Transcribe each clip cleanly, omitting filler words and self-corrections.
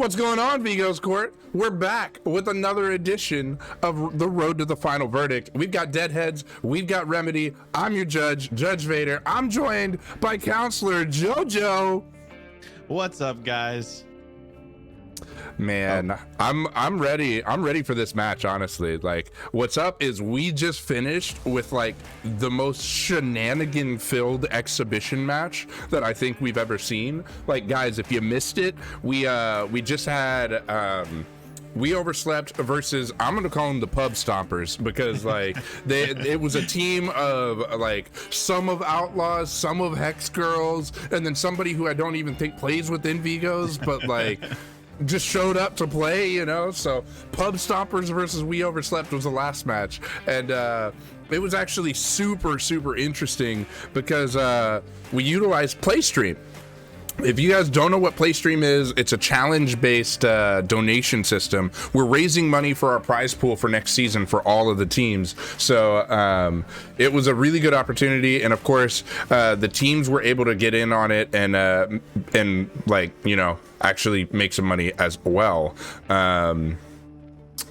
What's going on, Vigos Court? We're back with another edition of The Road to the Final Verdict. We've got Deadheads, we've got Remedy. I'm your judge, Judge Vader. I'm joined by Counselor JoJo. What's up, guys? Man, I'm ready. I'm ready for this match, honestly. Like, what's up is we just finished with like the most shenanigan-filled exhibition match that I think we've ever seen. Like, guys, if you missed it, we just had We Overslept versus, I'm gonna call them the Pub Stompers, because like it was a team of like some of Outlaws, some of Hex Girls, and then somebody who I don't even think plays within Vigos, but like just showed up to play, you know. So Pub Stompers versus We Overslept was the last match, and it was actually super interesting because we utilized PlayStream. If you guys don't know what PlayStream is, it's a challenge-based donation system. We're raising money for our prize pool for next season for all of the teams. So it was a really good opportunity, and of course, the teams were able to get in on it and like, you know, actually make some money as well.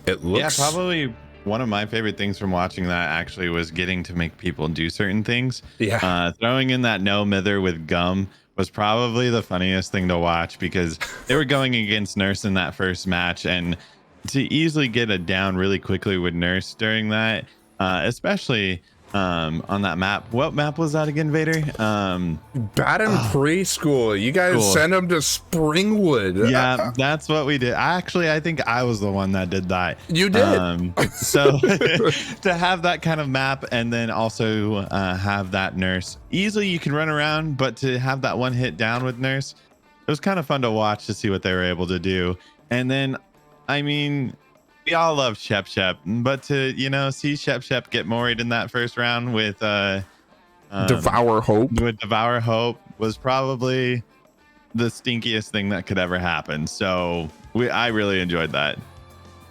It looks, yeah, probably one of my favorite things from watching that actually was getting to make people do certain things. Yeah, throwing in that no mither with gum was probably the funniest thing to watch, because they were going against Nurse in that first match, and to easily get a down really quickly with Nurse during that, especially on that map. What map was that again, Vader? Baden Preschool. You guys Cool. sent them to Springwood. Yeah, that's what we did. I think I was the one that did that. You did. So to have that kind of map, and then also have that Nurse, easily you can run around, but to have that one hit down with Nurse, it was kind of fun to watch, to see what they were able to do. And then, I mean, we all love Shep, but to, you know, see Shep get worried in that first round with Devour Hope. With Devour Hope was probably the stinkiest thing that could ever happen. So I really enjoyed that.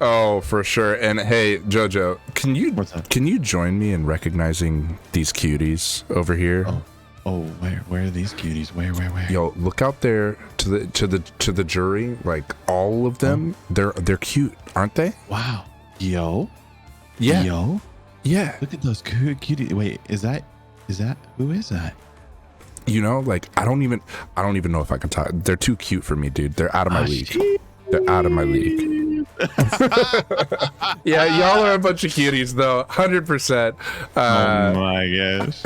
Oh, for sure. And hey, JoJo, can you join me in recognizing these cuties over here? Oh, where are these cuties? Where? Yo, look out there to the jury. Like, all of them, they're cute, aren't they? Wow. Yo. Yeah. Yo. Yeah. Look at those cuties. Wait, is that who is that? You know, like, I don't even know if I can talk. They're too cute for me, dude. They're out of my league. They're out of my league. Yeah, y'all are a bunch of cuties, though. 100%. Oh my gosh.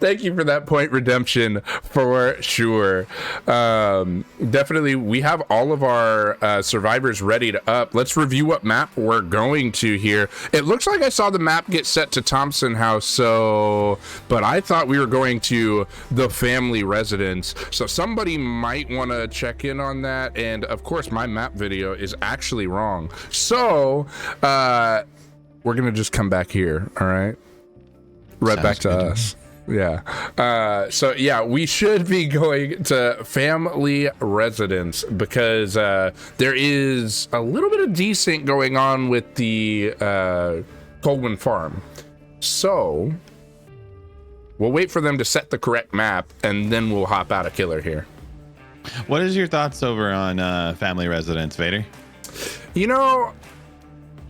Thank you for that point redemption, for sure. Definitely, we have all of our survivors ready to up. Let's review what map we're going to here. It looks like I saw the map get set to Thompson House, but I thought we were going to the family residence. So somebody might want to check in on that. And of course, my map video is actually wrong. So we're going to just come back here. All right. Right. Sounds back to us. Yeah. So yeah, we should be going to family residence, because there is a little bit of desync going on with the Colwyn farm. So we'll wait for them to set the correct map, and then we'll hop out of Killer here. What is your thoughts over on family residence, Vader? You know,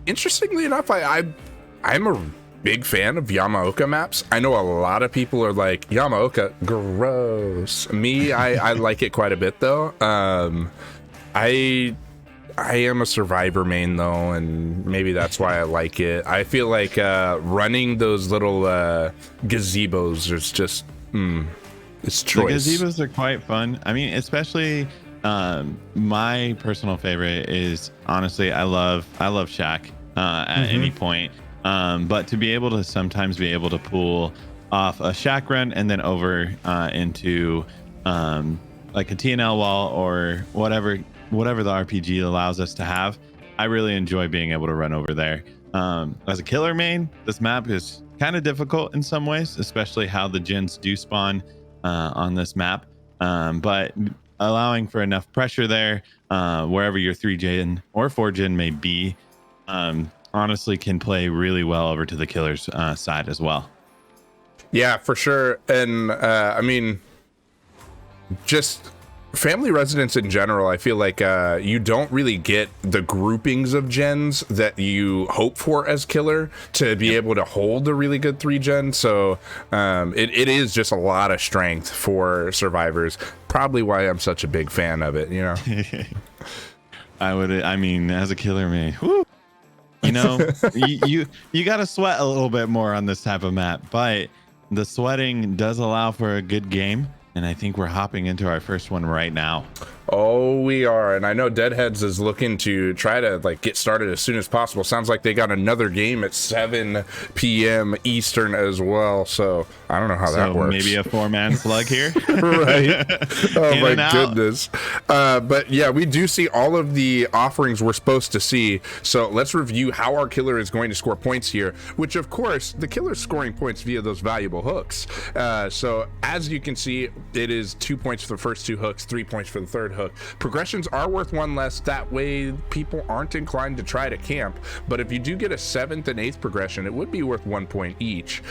interestingly enough, I'm a big fan of Yamaoka maps. I know a lot of people are like, Yamaoka, gross. Me, I like it quite a bit, though. I am a Survivor main, though, and maybe that's why I like it. I feel like running those little gazebos is just it's choice. The gazebos are quite fun. I mean, especially my personal favorite is, honestly, I love Shack at any point. But to be able to sometimes be able to pull off a Shack run and then over into like a TNL wall or whatever the RPG allows us to have, I really enjoy being able to run over there. As a Killer main, this map is kind of difficult in some ways, especially how the gens do spawn on this map. But allowing for enough pressure there, wherever your 3-gen or 4-gen may be, honestly can play really well over to the Killer's side as well. Yeah, for sure. And I mean, just Family Residence in general, I feel like you don't really get the groupings of gens that you hope for as killer to be able to hold a really good 3-gen. So it is just a lot of strength for survivors. Probably why I'm such a big fan of it, you know? I mean, as a killer, man, whoo, you know, you got to sweat a little bit more on this type of map, but the sweating does allow for a good game. And I think we're hopping into our first one right now. Oh, we are. And I know Deadheads is looking to try to like get started as soon as possible. Sounds like they got another game at 7 p.m. Eastern as well. So I don't know how that works. Maybe a 4-man slug here. Right. Oh my goodness. But yeah, we do see all of the offerings we're supposed to see. So let's review how our killer is going to score points here, which of course the killer's scoring points via those valuable hooks. So as you can see, it is 2 points for the first 2 hooks, 3 points for the third hook. Progressions are worth 1 less. That way people aren't inclined to try to camp. But if you do get a 7th and 8th progression, it would be worth 1 point each.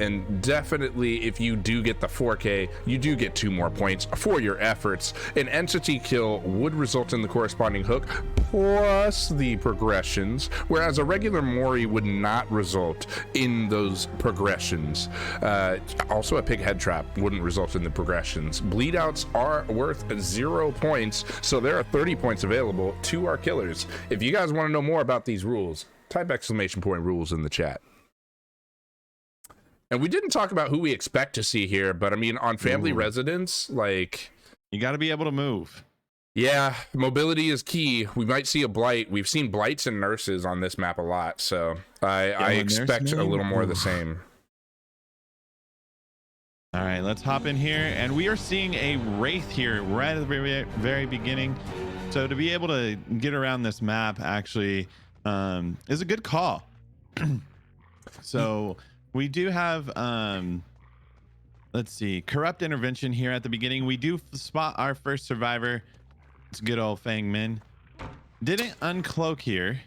And definitely if you do get the 4K, you do get 2 more points for your efforts. An entity kill would result in the corresponding hook plus the progressions, whereas a regular Mori would not result in those progressions. Also a pig head trap wouldn't result in the progressions. Bleed outs are worth 0 points, so there are 30 points available to our killers. If you guys want to know more about these rules, type !rules in the chat. And we didn't talk about who we expect to see here, but I mean, on Family Residence, like, you got to be able to move. Yeah, mobility is key. We might see a blight. We've seen blights and nurses on this map a lot, so I expect a little more of the same. All right, let's hop in here, and we are seeing a Wraith here right at the very, very beginning. So to be able to get around this map actually is a good call. So we do have, let's see, Corrupt Intervention here at the beginning. We do spot our first survivor. It's good old Fang Min. Didn't uncloak here.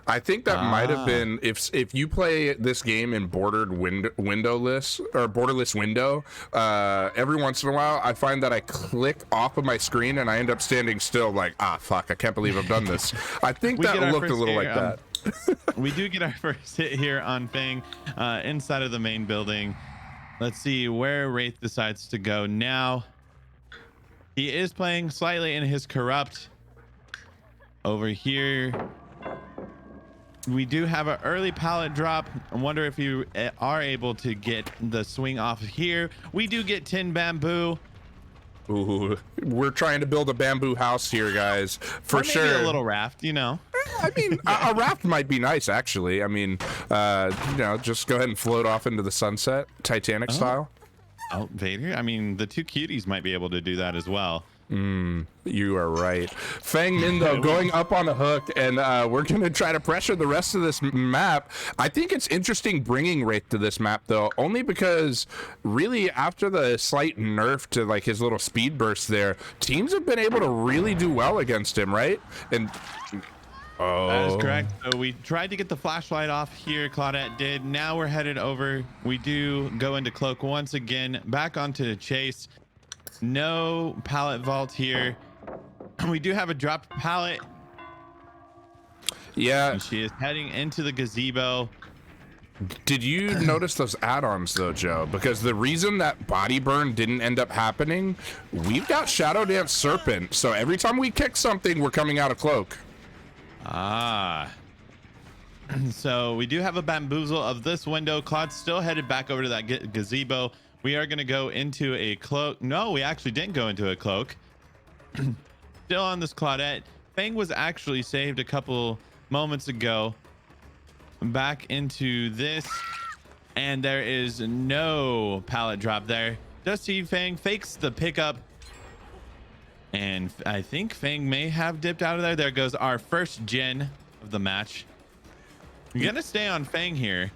I think that might have been if you play this game in bordered windowless or borderless window. Every once in a while, I find that I click off of my screen and I end up standing still, like, fuck, I can't believe I've done this. I think that looked a little like that. We do get our first hit here on Fang inside of the main building. Let's see where Wraith decides to go now. He is playing slightly in his Corrupt. Over here, we do have an early pallet drop. I wonder if you are able to get the swing off here. We do get 10 bamboo. Ooh, we're trying to build a bamboo house here, guys. For sure. Maybe a little raft, you know. I mean, a raft might be nice, actually. I mean, you know, just go ahead and float off into the sunset, Titanic style. Oh, Vader. I mean, the 2 cuties might be able to do that as well. You are right. Fang Min, though, going up on a hook, and we're going to try to pressure the rest of this map. I think it's interesting bringing Wraith to this map, though, only because really after the slight nerf to like his little speed burst there, teams have been able to really do well against him, right? And that is correct. So we tried to get the flashlight off here. Claudette did. Now we're headed over. We do go into cloak once again, back onto Chase. No pallet vault here. We do have a dropped pallet. Yeah. And she is heading into the gazebo. Did you notice those add-ons though, Joe? Because the reason that body burn didn't end up happening, we've got Shadow Dance Serpent. So every time we kick something, we're coming out of cloak. So we do have a bamboozle of this window. Claude's still headed back over to that gazebo. We are going to go into a cloak. No, we actually didn't go into a cloak. Still on this Claudette. Fang was actually saved a couple moments ago. Back into this. And there is no pallet drop there. Just see Fang fakes the pickup. And I think Fang may have dipped out of there. There goes our first gen of the match. We're going to stay on Fang here.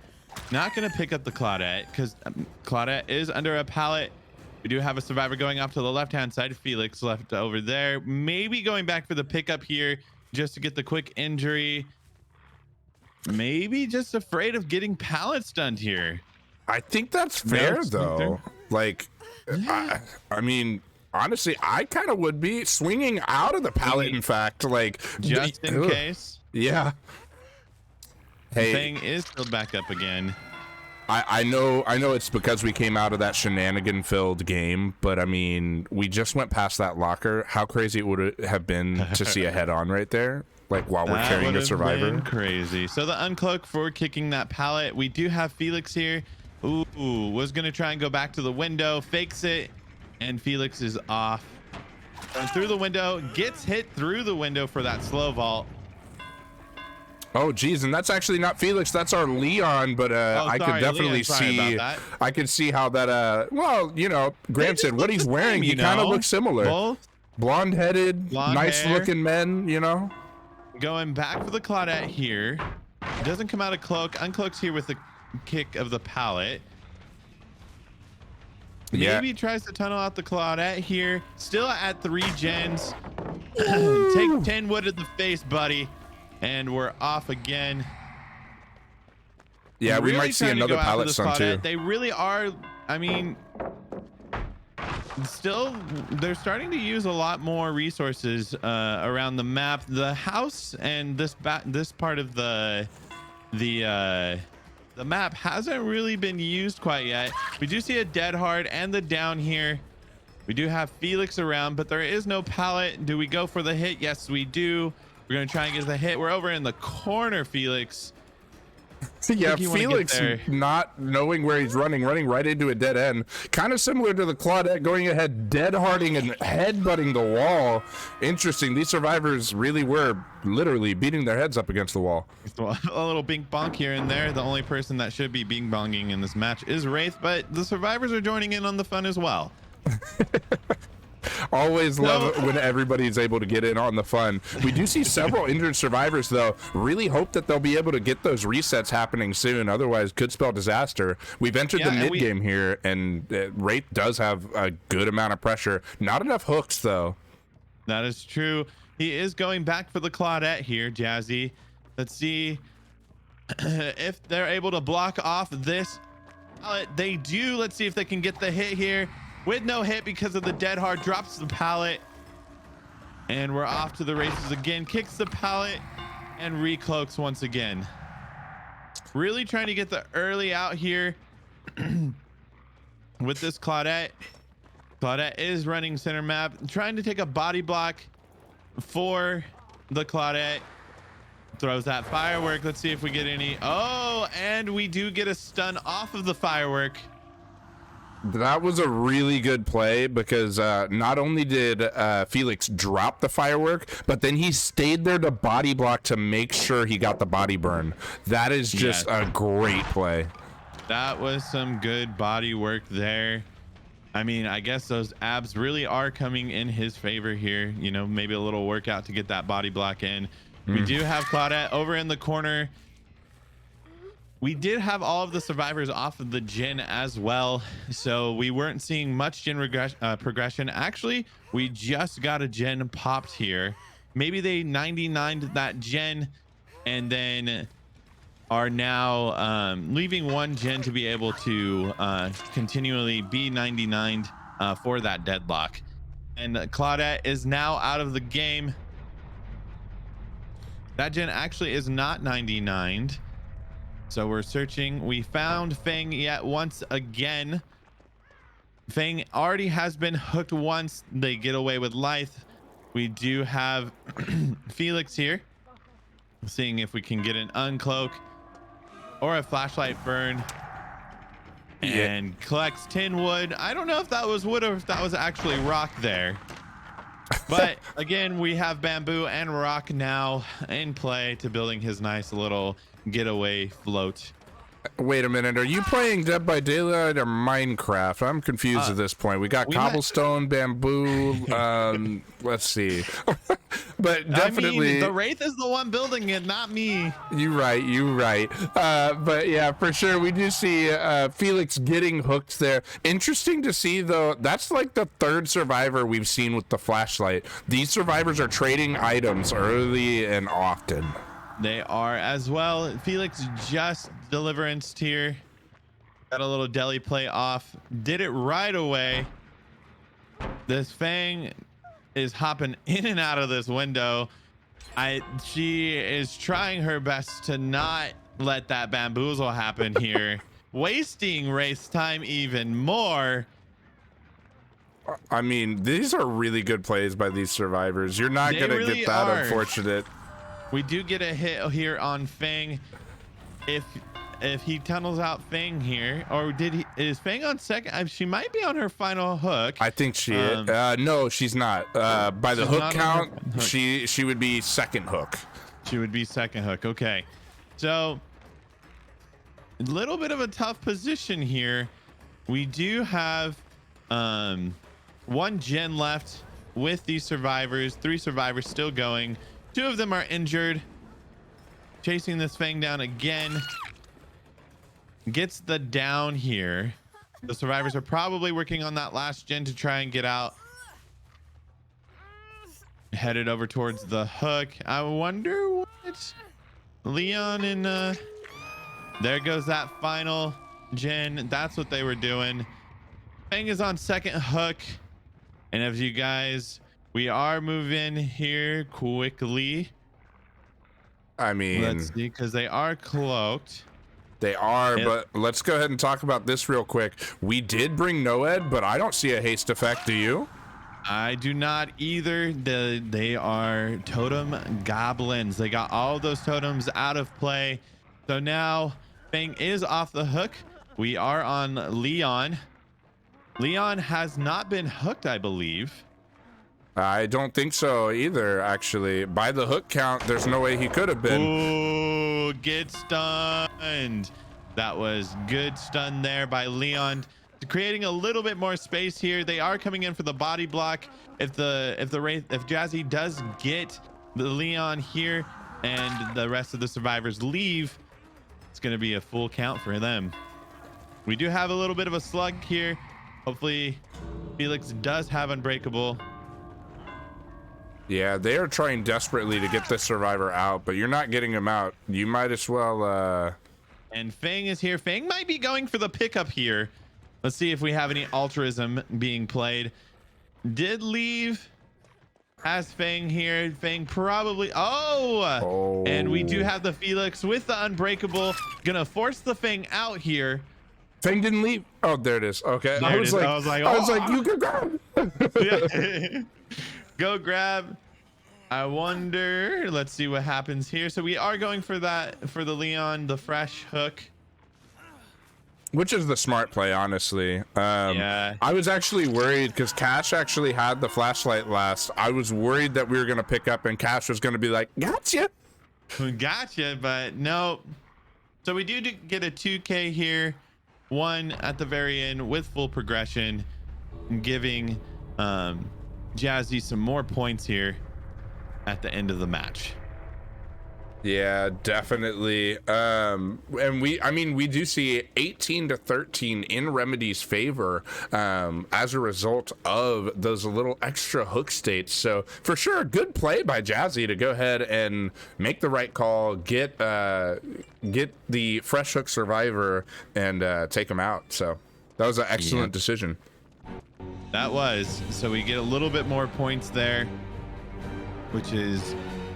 Not going to pick up the Claudette because Claudette is under a pallet. We do have a survivor going off to the left-hand side. Felix left over there. Maybe going back for the pickup here just to get the quick injury. Maybe just afraid of getting pallet stunned here. I think that's fair, though. Like, Yeah. I mean, Honestly, I kind of would be swinging out of the pallet. In fact, like just in case. Yeah. Hey, Thing is still back up again. I know it's because we came out of that shenanigan-filled game, but I mean, we just went past that locker. How crazy it would have been to see a head-on right there, like while we're carrying a survivor. Crazy. So the uncloak for kicking that pallet. We do have Felix here. Ooh, was gonna try and go back to the window, fakes it, and Felix is off. Going through the window, gets hit through the window for that slow vault. Oh geez, and that's actually not Felix, that's our Leon, but I could definitely see, I could see how that well, you know, granted what he's wearing, he kind of looks similar. Both blonde-headed, nice looking men, you know. Going back for the Claudette here. Doesn't come out of cloak, uncloaks here with the kick of the pallet. Maybe tries to tunnel out the Claudette here. Still at 3 gens. Take 10 wood at the face, buddy. And we're off again. Yeah, we might see another pallet stun too. They really are. I mean, still, they're starting to use a lot more resources around the map. The house and this part of the map hasn't really been used quite yet. We do see a dead hard and the down here. We do have Felix around, but there is no pallet. Do we go for the hit? Yes, we do. We're gonna try and get the hit. We're over in the corner, Felix. Yeah, Felix not knowing where he's running right into a dead end. Kind of similar to the Claudette going ahead, dead harding and headbutting the wall. Interesting. These survivors really were literally beating their heads up against the wall. A little bing bonk here and there. The only person that should be bing bonging in this match is Wraith, but the survivors are joining in on the fun as well. Always love it when everybody's able to get in on the fun. We do see several injured survivors though. Really hope that they'll be able to get those resets happening soon, otherwise could spell disaster. We've entered the mid game here, and Wraith does have a good amount of pressure. Not enough hooks though. That is true. He is going back for the Claudette here, Jazzy. Let's see if they're able to block off this pallet. They do. Let's see if they can get the hit here. With no hit because of the dead hard, drops the pallet. And we're off to the races again. Kicks the pallet and recloaks once again. Really trying to get the early out here with this Claudette. Claudette is running center map, trying to take a body block for the Claudette. Throws that firework. Let's see if we get any. Oh, and we do get a stun off of the firework. That was a really good play because not only did Felix drop the firework, but then he stayed there to body block to make sure he got the body burn. That is just a great play. That was some good body work there. I mean, I guess those abs really are coming in his favor here. You know, maybe a little workout to get that body block in. We do have Claudette over in the corner. We did have all of the survivors off of the gen as well, so we weren't seeing much gen progression. Actually, we just got a gen popped here. Maybe they 99'd that gen and then are now leaving one gen to be able to continually be 99'd for that deadlock. And Claudette is now out of the game. That gen actually is not 99'd. So we're searching. We found Feng yet once again. Feng already has been hooked once. They get away with life. We do have Felix here. Seeing if we can get an uncloak or a flashlight burn. And collects 10 wood. I don't know if that was wood or if that was actually rock there. But again, we have bamboo and rock now in play to building his nice little getaway float. Wait a minute, are you playing Dead by Daylight or Minecraft? I'm confused at this point. We got cobblestone, bamboo, let's see. But definitely, I mean, the Wraith is the one building it, not me. You're right. But yeah, for sure, we do see Felix getting hooked there. Interesting to see, though, that's like the third survivor we've seen with the flashlight. These survivors are trading items early and often. They are as well. Felix just deliverance here. Got a little deli play off. Did it right away. This Fang is hopping in and out of this window. She is trying her best to not let that bamboozle happen here, wasting race time even more. I mean, these are really good plays by these survivors. You're not gonna really get that are. unfortunate. We do get a hit here on Fang. If he tunnels out Fang here, or is Fang on second? She might be on her final hook. I think she is. No, she's not. By the hook count, she would be second hook. She would be second hook. Okay. So a little bit of a tough position here. We do have one gen left with these survivors. 3 survivors still going. 2 of them are injured. Chasing this Fang down again. Gets the down here. The survivors are probably working on that last gen to try and get out. Headed over towards the hook. I wonder what Leon and there goes that final gen. That's what they were doing. Fang is on second hook. And as you guys, we are moving here quickly. I mean, Let's see, because they are cloaked. they are, but let's go ahead and talk about this real quick. We did bring Noed, but I don't see a haste effect. Do you? I do not either. They are totem goblins. They got all those totems out of play. So now Fang is off the hook. We are on Leon. Leon has not been hooked, I believe. I don't think so either, actually. By the hook count, there's no way he could have been. Ooh, get stunned. That was good stun there by Leon. Creating a little bit more space here. They are coming in for the body block. If Jazzy does get the Leon here and the rest of the survivors leave, it's going to be a full count for them. We do have a little bit of a slug here. Hopefully Felix does have Unbreakable. Yeah, they are trying desperately to get this survivor out, but you're not getting him out. You might as well And Fang is here. Fang might be going for the pickup here. Let's see if we have any altruism being played. Did leave. Has Fang here. Fang probably. Oh! And we do have the Felix with the Unbreakable. Gonna force the Fang out here. Fang didn't leave. Oh, there it is. Okay. There I it was is. like, I was like, you can grab. Yeah. Go grab. I wonder. Let's see what happens here. So we are going for that, for the Leon, the fresh hook. Which is the smart play, honestly. Yeah. I was actually worried because Cash actually had the flashlight last. I was worried that we were going to pick up and Cash was going to be like, gotcha. Gotcha, but no. So we do get a 2K here. 1 at the very end with full progression, giving Jazzy some more points here at the end of the match. Yeah, definitely. And we do see 18-13 in Remedy's favor as a result of those little extra hook states. So for sure, good play by Jazzy to go ahead and make the right call, get the fresh hook survivor and take him out. So that was an excellent decision. That was. So we get a little bit more points there, which is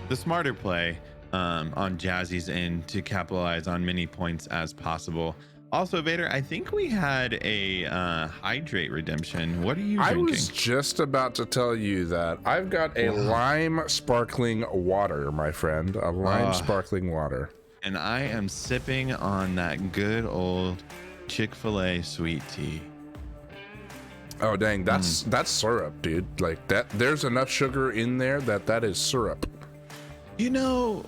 the smarter play on Jazzy's end to capitalize on many points as possible. Also, Vader, I think we had a hydrate redemption. What are you drinking? I was just about to tell you that I've got a lime sparkling water, my friend. A lime sparkling water. And I am sipping on that good old Chick-fil-A sweet tea. Oh dang, that's syrup, dude. Like that, there's enough sugar in there that is syrup. You know,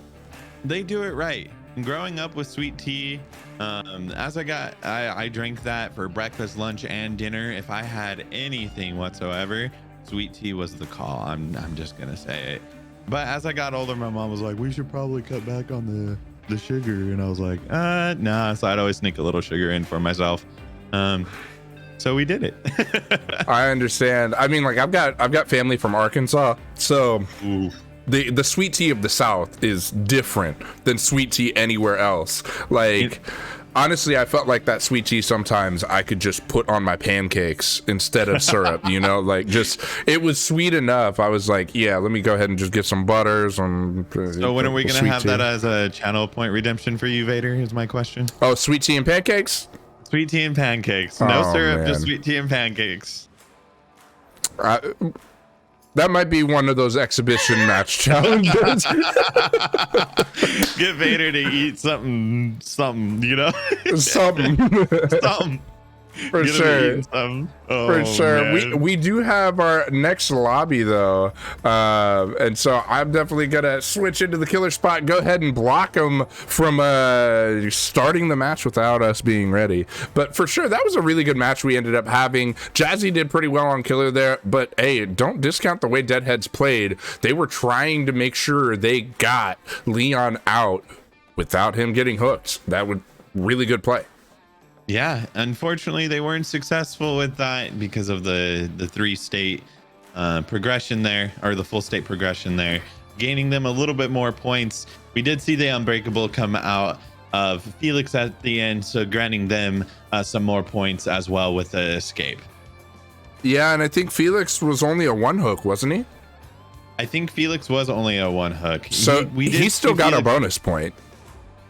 they do it right. Growing up with sweet tea, I drank that for breakfast, lunch, and dinner. If I had anything whatsoever, sweet tea was the call. I'm just gonna say it. But as I got older, my mom was like, "We should probably cut back on the sugar," and I was like, "Nah." So I'd always sneak a little sugar in for myself. So we did it. I understand. I mean, like I've got family from Arkansas, so. Ooh. The sweet tea of the South is different than sweet tea anywhere else. Like, Honestly, I felt like that sweet tea sometimes I could just put on my pancakes instead of syrup, you know, like just it was sweet enough. I was like, yeah, let me go ahead and just get some butters and So when are we gonna have that as a channel point redemption for you, Vader? Is my question. Oh, sweet tea and pancakes? Sweet tea and pancakes. No Oh, syrup, man. just sweet tea and pancakes. That might be one of those exhibition match challenges. Get Vader to eat something, you know? Something. Something. For Get him sure. eating something. For Oh, sure. man. We do have our next lobby though. And so I'm definitely gonna switch into the killer spot. Go ahead and block them from starting the match without us being ready. But for sure, that was a really good match we ended up having. Jazzy did pretty well on killer there, but hey, don't discount the way Deadheads played. They were trying to make sure they got Leon out without him getting hooked. That would really good play. Yeah, unfortunately, they weren't successful with that because of the 3-state progression there, or the full state progression there, gaining them a little bit more points. We did see the Unbreakable come out of Felix at the end, so granting them some more points as well with the escape. Yeah, and I think Felix was only a 1 hook, wasn't he? I think Felix was only a 1 hook. So he still got a bonus point.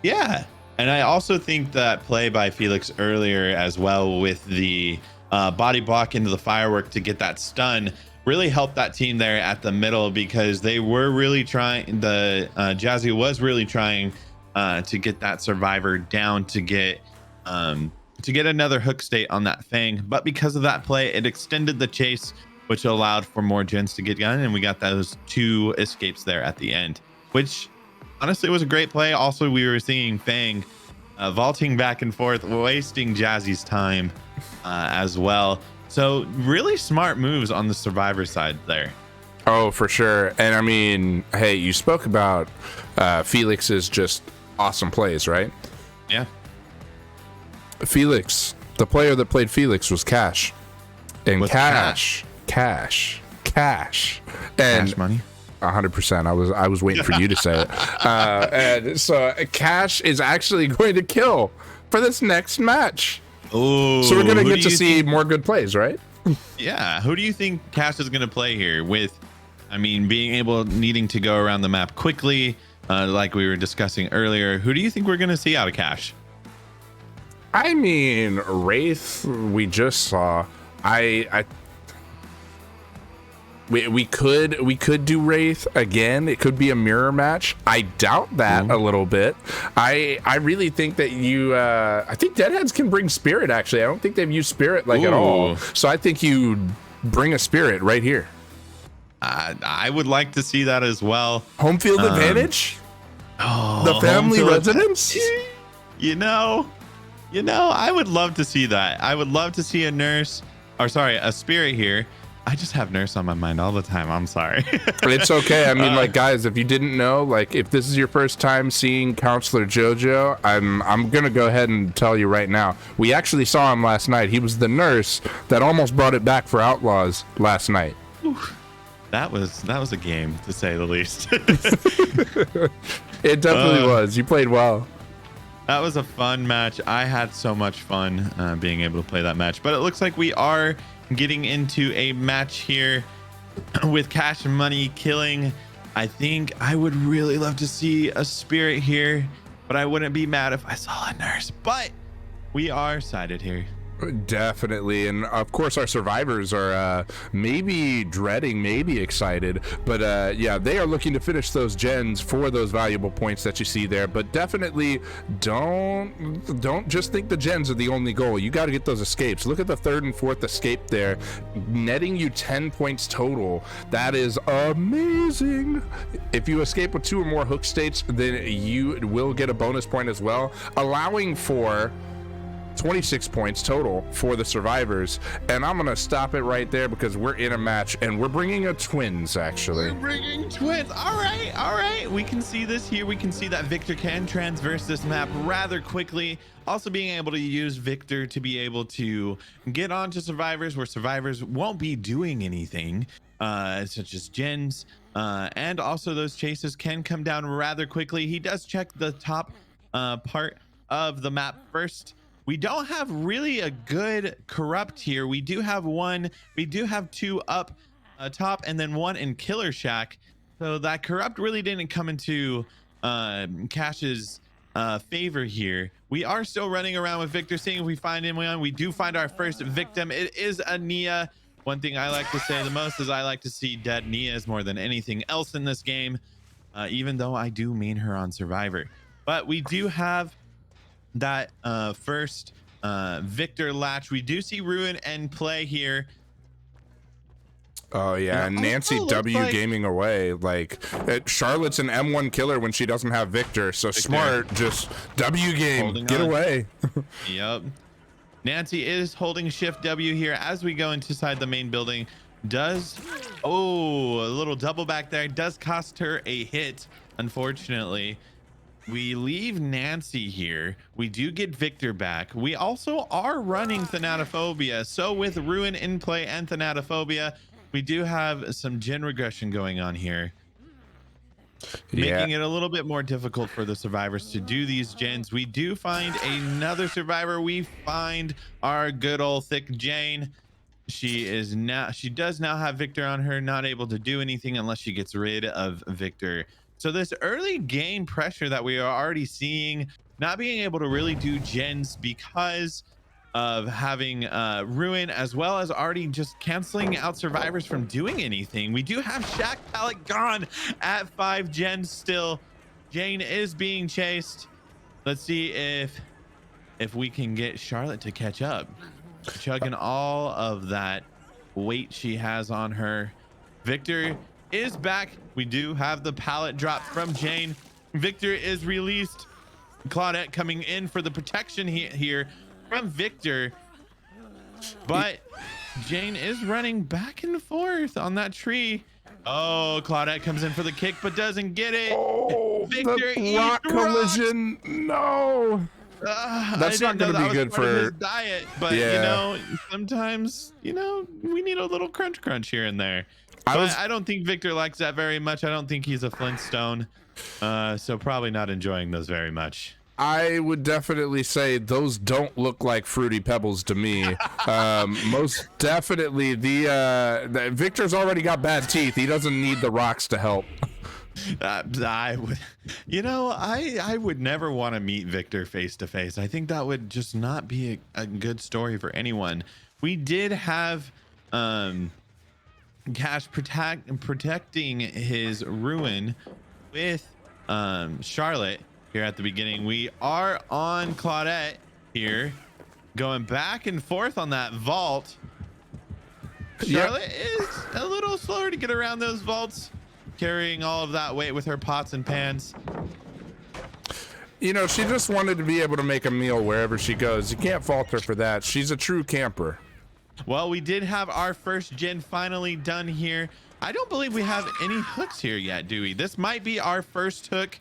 Yeah. And I also think that play by Felix earlier as well with the body block into the firework to get that stun really helped that team there at the middle, because they were really trying, Jazzy was really trying to get that survivor down to get another hook state on that thing. But because of that play, it extended the chase, which allowed for more gens to get done. And we got those 2 escapes there at the end, which honestly, it was a great play. Also, we were seeing Fang vaulting back and forth, wasting Jazzy's time as well. So really smart moves on the survivor side there. Oh, for sure. And I mean, hey, you spoke about Felix's just awesome plays, right? Yeah. Felix, the player that played Felix was Cash. And Was Cash. And Cash money. 100%. I was waiting for you to say it. And so Cash is actually going to kill for this next match. Oh, So we're going to get to see more good plays, right? Yeah. Who do you think Cash is going to play here with, I mean, needing to go around the map quickly, like we were discussing earlier? Who do you think we're going to see out of Cash? I mean, Wraith, we just saw. We could do Wraith again. It could be a mirror match. I doubt that a little bit. I really think that I think Deadheads can bring Spirit, actually. I don't think they've used Spirit at all. So I think you bring a Spirit right here. I would like to see that as well. Home field advantage? The family residence? You know, I would love to see that. I would love to see a Spirit here. I just have Nurse on my mind all the time. I'm sorry. It's okay. I mean, guys, if you didn't know, if this is your first time seeing Counselor JoJo, I'm gonna go ahead and tell you right now. We actually saw him last night. He was the nurse that almost brought it back for Outlaws last night. That was a game, to say the least. It definitely was. You played well. That was a fun match. I had so much fun being able to play that match. But it looks like we are getting into a match here with Cash Money killing. I think I would really love to see a Spirit here, but I wouldn't be mad if I saw a Nurse. But we are sided here. Definitely. And of course our survivors are maybe dreading, maybe excited, but yeah, they are looking to finish those gens for those valuable points that you see there. But definitely don't just think the gens are the only goal. You got to get those escapes. Look at the 3rd and 4th escape there, netting you 10 points total. That is amazing. If you escape with 2 or more hook states, then you will get a bonus point as well, allowing for 26 points total for the survivors. And I'm gonna stop it right there because we're in a match and we're bringing a twins, actually. We're bringing twins. All right. We can see this here. We can see that Victor can transverse this map rather quickly. Also being able to use Victor to be able to get onto survivors where survivors won't be doing anything, such as gens. And also those chases can come down rather quickly. He does check the top part of the map first. We don't have really a good corrupt here. We do have two up top, and then one in Killer Shack. So that corrupt really didn't come into Cash's favor here. We are still running around with Victor, seeing if we find anyone. We do find our first victim. It is a Nia. One thing I like to say the most is I like to see dead Nias more than anything else in this game, even though I do main her on Survivor. But we do have that first Victor latch. We do see Ruin and play here. Oh yeah, and Nancy W gaming away. Like Charlotte's an M1 killer when she doesn't have Victor, so Smart just W game, get away. Yep. Nancy is holding shift W here as we go inside the main building. A little double back there does cost her a hit, unfortunately. We leave Nancy here. We do get Victor back. We also are running Thanatophobia. So with Ruin in play and Thanatophobia, we do have some gen regression going on here, making it a little bit more difficult for the survivors to do these gens. We do find another survivor. We find our good old Thick Jane. She does now have Victor on her, not able to do anything unless she gets rid of Victor. So this early game pressure that we are already seeing, not being able to really do gens because of having Ruin, as well as already just canceling out survivors from doing anything. We do have Shack pallet gone at 5 gens still. Jane is being chased. Let's see if we can get Charlotte to catch up, chugging all of that weight she has on her. Victor is back. We do have the pallet drop from Jane. Victor is released. Claudette coming in for the protection here from Victor, but Jane is running back and forth on that tree. Oh, Claudette comes in for the kick but doesn't get it. Oh, Victor the rock collision. No, that's not going to be good for his diet, but you know, sometimes we need a little crunch here and there. I don't think Victor likes that very much. I don't think he's a Flintstone, so probably not enjoying those very much. I would definitely say those don't look like Fruity Pebbles to me. Most definitely, the Victor's already got bad teeth. He doesn't need the rocks to help. I would never want to meet Victor face to face. I think that would just not be a good story for anyone. We did have Cash protecting his Ruin with Charlotte. Here at the beginning, we are on Claudette here, going back and forth on that vault. Charlotte is a little slower to get around those vaults, carrying all of that weight with her pots and pans. You know, she just wanted to be able to make a meal wherever she goes. You can't fault her for that. She's a true camper. Well, we did have our first gen finally done here. I don't believe we have any hooks here yet, do we? This might be our first hook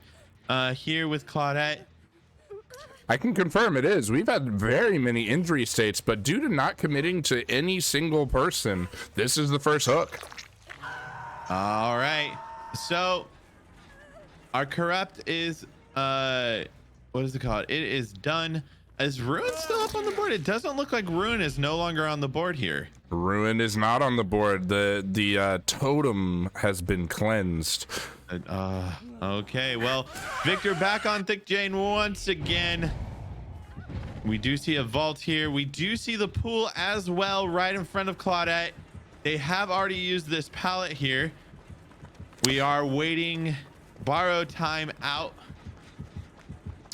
here with Claudette. I can confirm it is. We've had very many injury states, but due to not committing to any single person, this is the first hook. All right. So our corrupt is what is it called? It is done. Is Ruin still up on the board? It doesn't look like Ruin is no longer on the board here. Ruin is not on the board. The totem has been cleansed. Okay, well, Victor back on Thick Jane once again. We do see a vault here. We do see the pool as well right in front of Claudette. They have already used this pallet here. We are waiting borrow time out.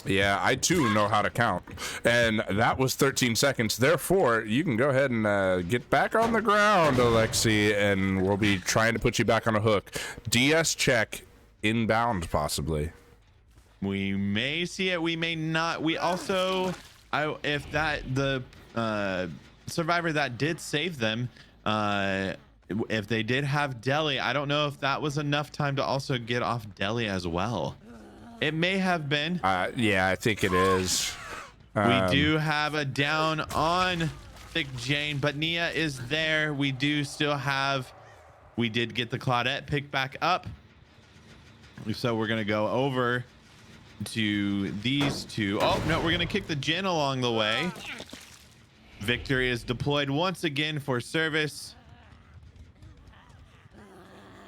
Yeah, I too know how to count, and that was 13 seconds. Therefore, you can go ahead and get back on the ground, Alexi, and we'll be trying to put you back on a hook. DS check, inbound possibly. We may see it, we may not. We also, if the survivor that did save them, if they did have Deli, I don't know if that was enough time to also get off Deli as well. It may have been. Yeah, I think it is. We do have a down on Thick Jane, but Nia is there. We do still have, we did get the Claudette picked back up. So we're going to go over to these two. Oh, no, we're going to kick the Jin along the way. Victor is deployed once again for service.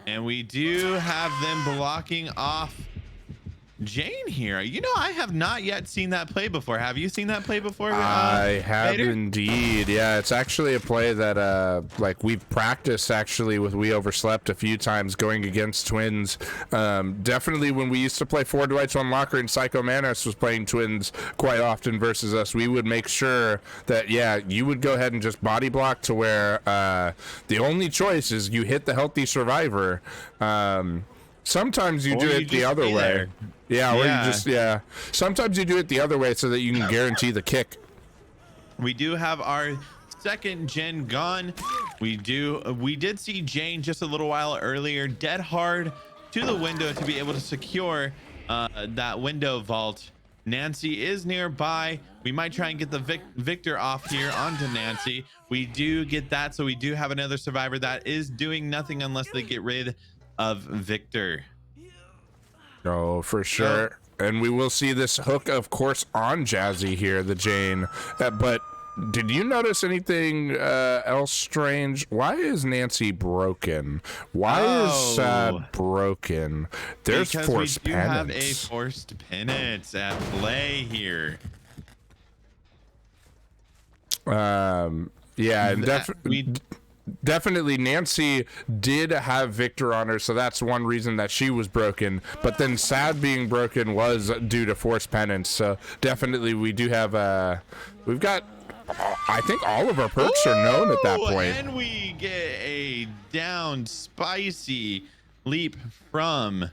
And we do have them blocking off Jane here. You know, I have not yet seen that play before. Have you seen that play before? I have Vader? indeed. Yeah, it's actually a play that like we've practiced actually with We Overslept a few times going against twins. Definitely when we used to play Four Dwights One Locker and Psycho Manus was playing twins quite often versus us, we would make sure that, yeah, you would go ahead and just body block to where the only choice is you hit the healthy survivor. Sometimes you do it the other way. Yeah, or you just, sometimes you do it the other way so that you can guarantee the kick. We do have our second gen gone. We did see Jane just a little while earlier dead hard to the window to be able to secure that window vault. Nancy is nearby. We might try and get the Victor off here onto Nancy. We do get that, so we do have another survivor that is doing nothing unless they get rid of Victor. Oh, for sure. And we will see this hook, of course, on Jazzy here, the Jane. But did you notice anything else strange? Why is Nancy broken? Why is Sad broken? There's because forced we do penance. have a forced penance at play here. Yeah, and definitely Nancy did have Victor on her, so that's one reason that she was broken. But then Sad being broken was due to forced penance. So definitely we do have we've got, I think all of our perks are known at that point. And we get a down spicy leap from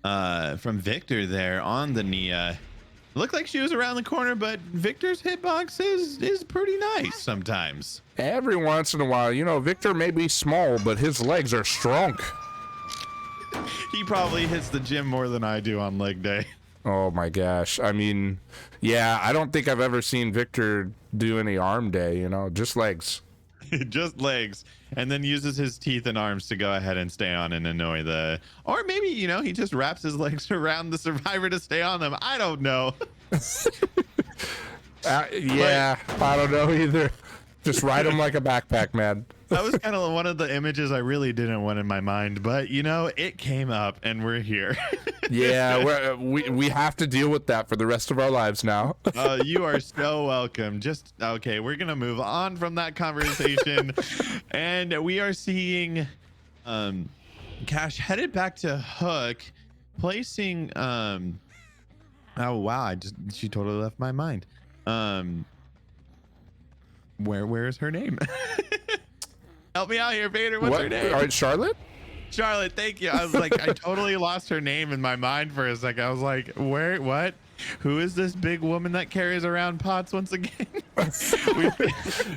Victor there on the Nia. Looked like she was around the corner, but Victor's hitbox is pretty nice sometimes. Every once in a while, you know, Victor may be small, but his legs are strong. He probably hits the gym more than I do on leg day. Oh my gosh. I mean, yeah, I don't think I've ever seen Victor do any arm day, you know, just legs. Just legs, and then uses his teeth and arms to go ahead and stay on and annoy or maybe, you know, he just wraps his legs around the survivor to stay on them. I don't know. Yeah, I don't know either. Just ride him like a backpack, man. That was kind of one of the images I really didn't want in my mind, but you know, it came up and we're here. Yeah, we have to deal with that for the rest of our lives now. You are so welcome. Just okay, we're gonna move on from that conversation, and we are seeing Cash headed back to Hook, placing oh wow, she totally left my mind. Where is her name? Help me out here, Vader. What's her name? All right, Charlotte? Charlotte, thank you. I was like, I totally lost her name in my mind for a second. I was like, where, what? Who is this big woman that carries around pots once again?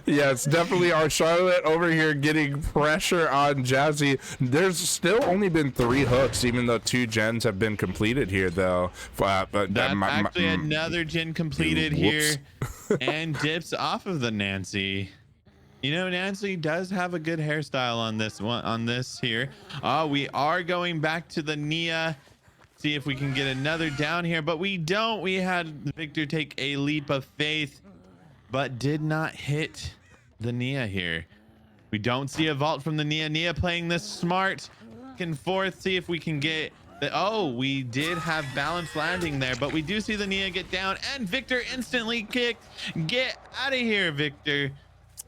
Yeah, it's definitely our Charlotte over here getting pressure on Jazzy. There's still only been 3 hooks, even though 2 gens have been completed here, though. But that's actually another gen completed here, and dips off of the Nancy. You know, Nancy does have a good hairstyle on this one, on this here. We are going back to the Nia. See if we can get another down here, but we don't. We had Victor take a leap of faith, but did not hit the Nia here. We don't see a vault from the Nia. Nia playing this smart back and forth. See if we can get the, oh, we did have balanced landing there, but we do see the Nia get down, and Victor instantly kicked. Get out of here, Victor.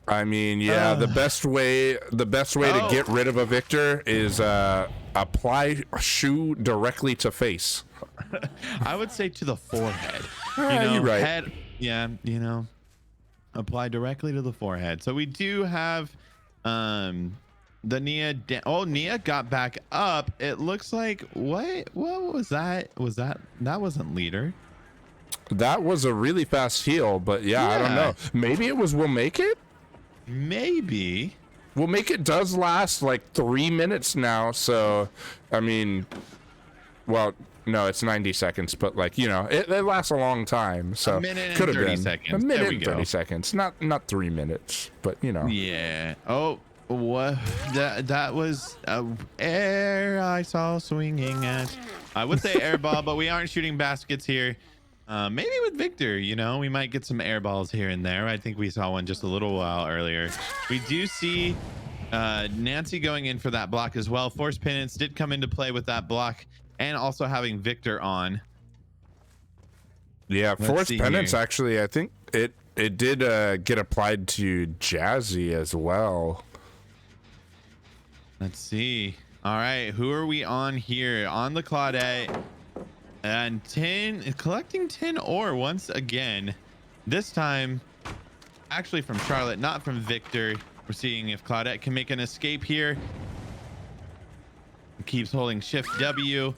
I mean, yeah, the best way to get rid of a Victor is apply a shoe directly to face. I would say to the forehead. You're right. Head, yeah, you know, apply directly to the forehead. So we do have the Nia. Nia got back up. It looks like what was that? That wasn't leader. That was a really fast heal, but yeah, I don't know. Maybe it was We'll Make It. Maybe. We'll Make It does last like 3 minutes now, so I mean, well, no, it's 90 seconds, but like, you know, it lasts a long time, so a minute and could have 30 been seconds. a minute There we and go. 30 seconds, not 3 minutes, but you know. Yeah. Oh, What that was air I saw swinging at. I would say air ball, but we aren't shooting baskets here. Maybe with Victor, you know, we might get some air balls here and there. I think we saw one just a little while earlier. We do see Nancy going in for that block as well. Force penance did come into play with that block, and also having Victor on. Yeah, Let's force see penance here. actually, I think it did get applied to Jazzy as well. Let's see. All right, who are we on here? On the Claudette. And 10, collecting 10 ore once again. This time, actually from Charlotte, not from Victor. We're seeing if Claudette can make an escape here. Keeps holding Shift W.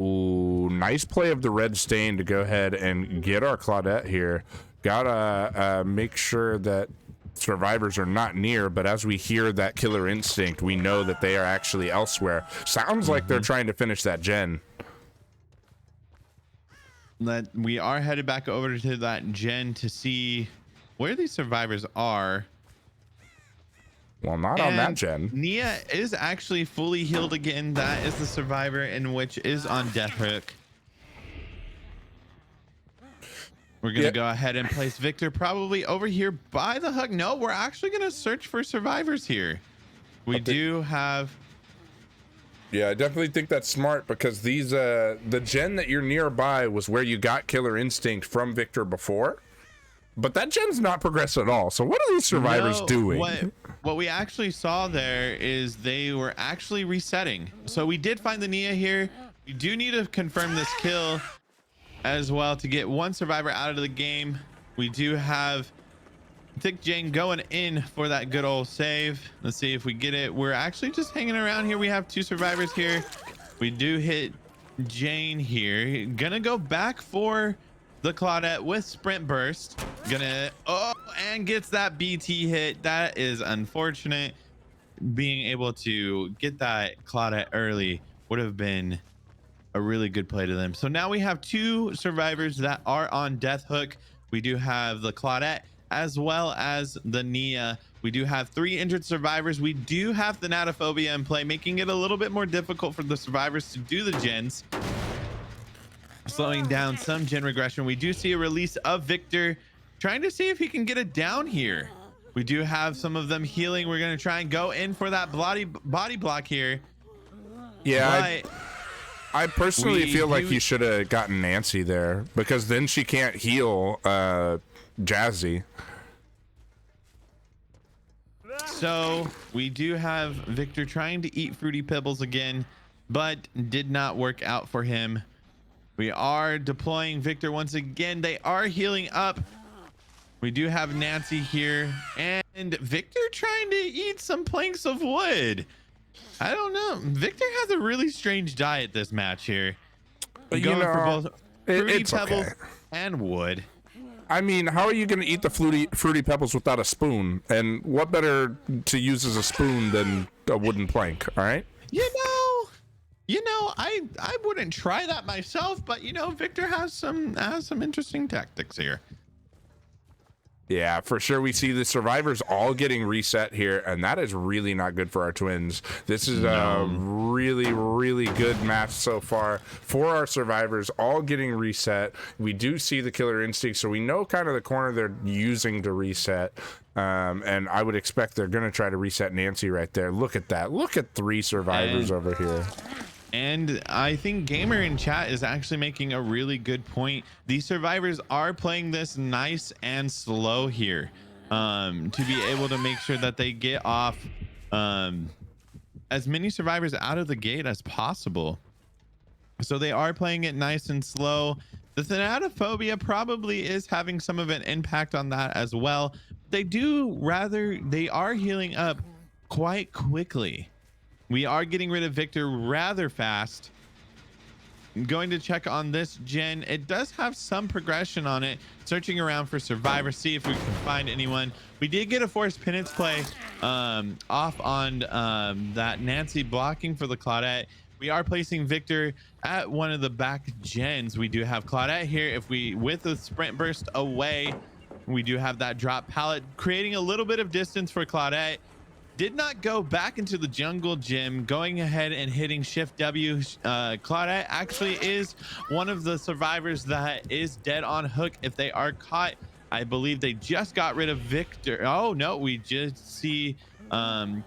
Ooh, nice play of the red stain to go ahead and get our Claudette here. Gotta make sure that survivors are not near, but as we hear that killer instinct, we know that they are actually elsewhere. Sounds like they're trying to finish that gen. We are headed back over to that gen to see where these survivors are. Well, not on that gen. Nia is actually fully healed again. That is the survivor in which is on Death Hook. We're going to go ahead and place Victor probably over here by the hook. No, we're actually going to search for survivors here. We do have... Yeah, I definitely think that's smart because these the gen that you're nearby was where you got Killer Instinct from Victor before. But that gen's not progressed at all. So what are these survivors doing? What we actually saw there is they were actually resetting. So we did find the Nia here. We do need to confirm this kill as well to get one survivor out of the game. We do have Thick Jane going in for that good old save. Let's see if we get it. We're actually just hanging around here. We have two survivors here. We do hit Jane here. Gonna go back for the Claudette with Sprint Burst. Gonna, and gets that BT hit. That is unfortunate. Being able to get that Claudette early would have been a really good play to them. So now we have two survivors that are on Death Hook. We do have the Claudette as well as the Nia. We do have 3 injured survivors. We do have the Natophobia in play, making it a little bit more difficult for the survivors to do the gens, slowing down some gen regression. We do see a release of Victor, trying to see if he can get it down here. We do have some of them healing. We're going to try and go in for that body block here. Yeah, I personally feel like do- you should have gotten Nancy there because then she can't heal Jazzy. So we do have Victor trying to eat Fruity Pebbles again, but did not work out for him. We are deploying Victor once again. They are healing up. We do have Nancy here, and Victor trying to eat some planks of wood. I don't know. Victor has a really strange diet this match here. You Going know, for both Fruity it's Pebbles okay. and wood. I mean, how are you going to eat the fruity pebbles without a spoon? And what better to use as a spoon than a wooden plank? All right. You know, I wouldn't try that myself, but you know, Victor has some interesting tactics here. Yeah, for sure. We see the survivors all getting reset here, and that is really not good for our twins. This is a really, really good match so far for our survivors, all getting reset. We do see the Killer Instinct, so we know kind of the corner they're using to reset. And I would expect they're going to try to reset Nancy right there. Look at that. Look at 3 survivors over here. And I think Gamer in chat is actually making a really good point. These survivors are playing this nice and slow here, to be able to make sure that they get off as many survivors out of the gate as possible. So they are playing it nice and slow. The Thanatophobia probably is having some of an impact on that as well. They are healing up quite quickly. We are getting rid of Victor rather fast. I'm going to check on this gen. It does have some progression on it. Searching around for survivors, see if we can find anyone. We did get a forced penance play off on that Nancy blocking for the Claudette. We are placing Victor at one of the back gens. We do have Claudette here. If we, with the sprint burst away, we do have that drop pallet, creating a little bit of distance for Claudette. did not go back into the jungle gym, going ahead and hitting Shift W. Claudette actually is one of the survivors that is dead on hook if they are caught. I believe they just got rid of Victor. Oh no, we just see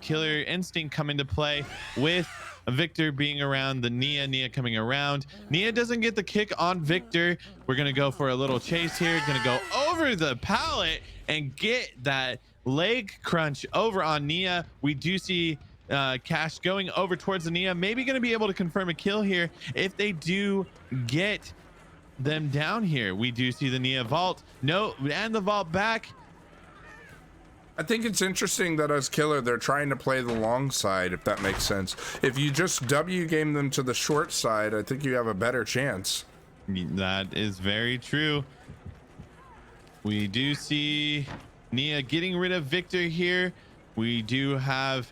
Killer Instinct come into play with Victor being around the Nia coming around. Nia doesn't get the kick on Victor. We're gonna go for a little chase here, gonna go over the pallet and get that leg crunch over on Nia. We do see Cash going over towards the Nia, maybe gonna be able to confirm a kill here if they do get them down here. We do see the Nia vault, no, and the vault back. I think it's interesting that as Killer, they're trying to play the long side, if that makes sense. If you just W game them to the short side, I think you have a better chance. That is very true. We do see Nia getting rid of Victor here. We do have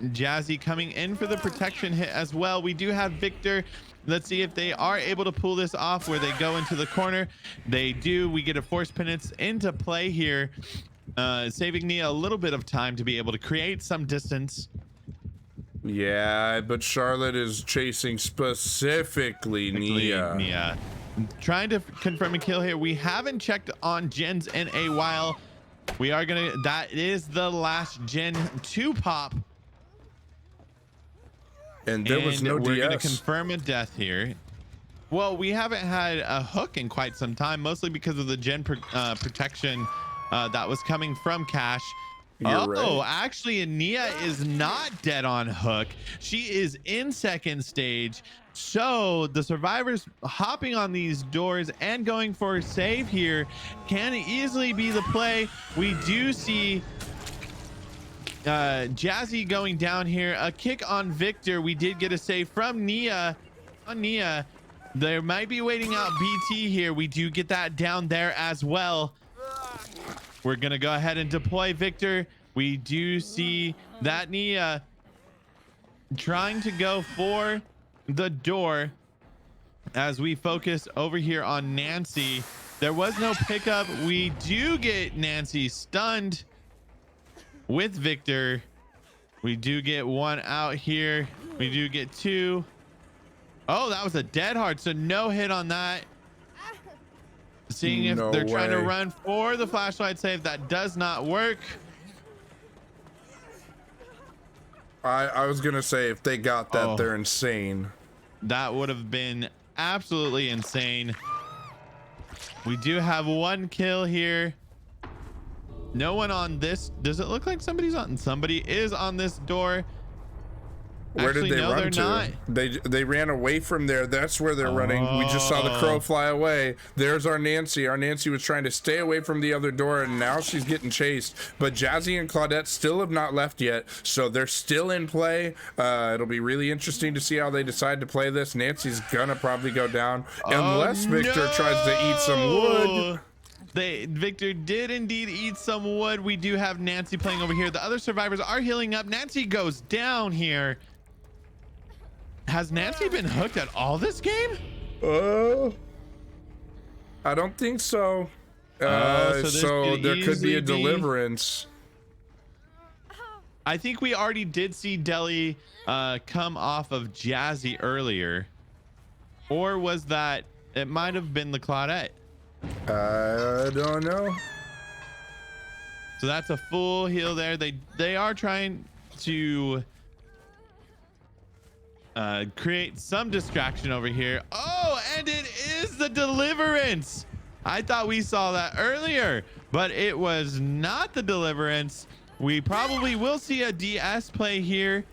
Jazzy coming in for the protection hit as well. We do have Victor. Let's see if they are able to pull this off where they go into the corner. They do. We get a force penance into play here. Saving Nia a little bit of time to be able to create some distance. Yeah, but Charlotte is chasing specifically Nia. Trying to confirm a kill here. We haven't checked on gens in a while. We are gonna, that is the last gen to pop. And there was no we're DS. Gonna confirm a death here. Well, we haven't had a hook in quite some time, mostly because of the gen protection that was coming from Cash. Right. Actually, Nia is not dead on hook. She is in second stage. So the survivors hopping on these doors and going for a save here can easily be the play. We do see Jazzy going down here. A kick on Victor. We did get a save from Nia. On Nia, they might be waiting out BT here. We do get that down there as well. We're going to go ahead and deploy Victor. We do see that Nia trying to go for the door as we focus over here on Nancy. There was no pickup. We do get Nancy stunned with Victor. We do get one out here. We do get two. Oh, that was a dead hard. So no hit on that. Seeing if they're trying to run for the flashlight save. That does not work. I was gonna say if they got that, they're insane. That would have been absolutely insane. We do have one kill here. No one on this. Does it look like somebody's on? Somebody is on this door. Where did they run to? They ran away from there. That's where they're running. We just saw the crow fly away. There's our Nancy. Our Nancy was trying to stay away from the other door, and now she's getting chased. But Jazzy and Claudette still have not left yet, so they're still in play. It'll be really interesting to see how they decide to play this. Nancy's gonna probably go down unless Victor tries to eat some wood. Victor did indeed eat some wood. We do have Nancy playing over here. The other survivors are healing up. Nancy goes down here. Has Nancy been hooked at all this game? I don't think so. So there could be a deliverance. I think we already did see Deli come off of Jazzy earlier. Or was that, it might have been the Claudette. I don't know. So that's a full heal there. They are trying to create some distraction over here. Oh, and it is the deliverance. I thought we saw that earlier, but it was not the deliverance. We probably will see a DS play here.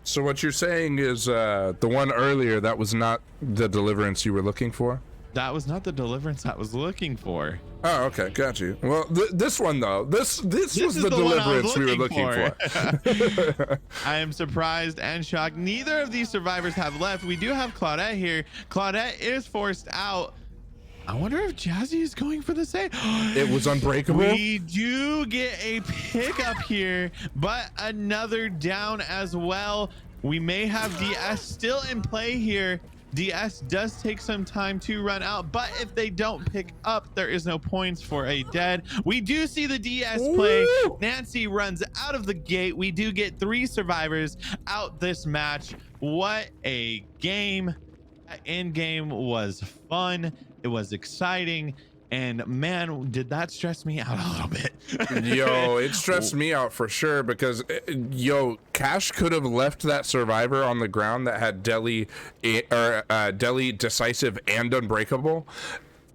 So what you're saying is the one earlier, that was not the deliverance you were looking for? That was not the deliverance I was looking for. Oh, okay, got you. Well, this one though, this was the deliverance we were looking for. I am surprised and shocked. Neither of these survivors have left. We do have Claudette here. Claudette is forced out. I wonder if Jazzy is going for the save. It was unbreakable. We do get a pickup here, but another down as well. We may have DS still in play here. DS does take some time to run out, but if they don't pick up, there is no points for a dead. We do see the DS play. Woo! Nancy runs out of the gate. We do get 3 survivors out this match. What a game. End game was fun. It was exciting. And man, did that stress me out a little bit. Yo, it stressed me out for sure because, Cash could have left that survivor on the ground that had Deli decisive and unbreakable.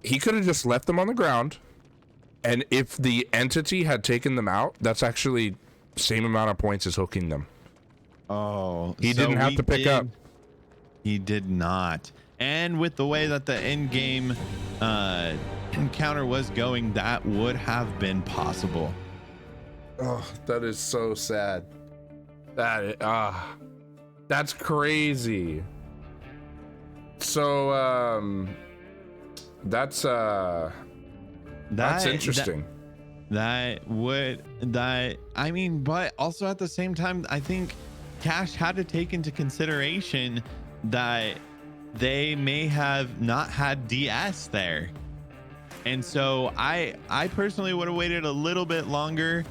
He could have just left them on the ground, and if the entity had taken them out, that's actually same amount of points as hooking them. Oh, He didn't have to pick up. He did not. And with the way that the end game encounter was going, that would have been possible. Oh, that is so sad. That's crazy. So that's interesting. I mean, but also at the same time, I think Cash had to take into consideration that they may have not had DS there. And so I personally would have waited a little bit longer,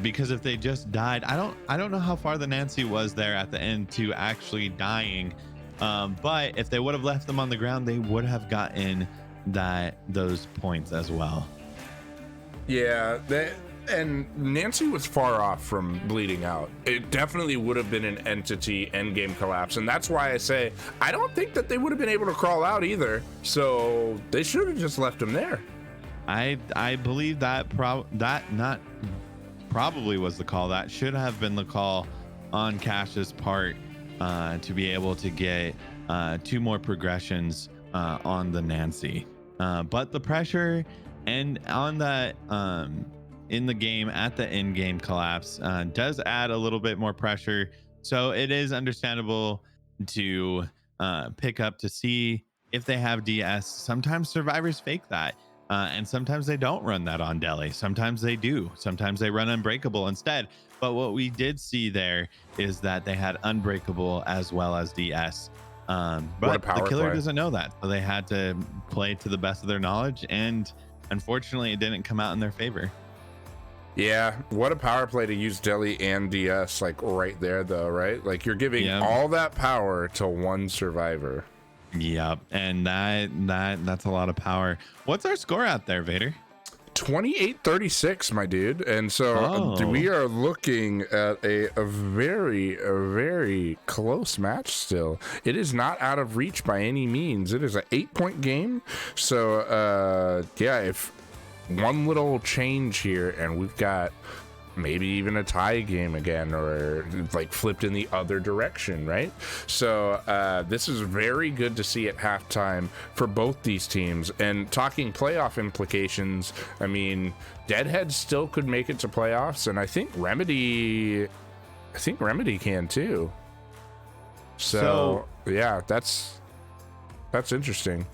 because if they just died, I don't know how far the Nancy was there at the end to actually dying. But if they would have left them on the ground, they would have gotten those points as well. Yeah, and Nancy was far off from bleeding out. It definitely would have been an entity endgame collapse, and that's why I say I don't think that they would have been able to crawl out either. So they should have just left him there. I believe that not probably was the call. That should have been the call on Cash's part, to be able to get 2 more progressions on the Nancy. But the pressure and on that in the game at the end game collapse does add a little bit more pressure. So it is understandable to pick up to see if they have DS. Sometimes survivors fake that. And sometimes they don't run that on Deli. Sometimes they do. Sometimes they run Unbreakable instead. But what we did see there is that they had Unbreakable as well as DS. But the killer doesn't know that. So they had to play to the best of their knowledge. And unfortunately, it didn't come out in their favor. Yeah, what a power play to use Deli and DS, like right there, though, right? Like you're giving all that power to one survivor. Yep, and that's a lot of power. What's our score out there, Vader? 28-36, my dude. And so we are looking at a very, very close match still. It is not out of reach by any means. It is an 8-point game. So, if one little change here and we've got maybe even a tie game again, or like flipped in the other direction, right? So this is very good to see at halftime for both these teams. And talking playoff implications, I mean, Deadhead still could make it to playoffs, and I think Remedy can too. So yeah, that's interesting.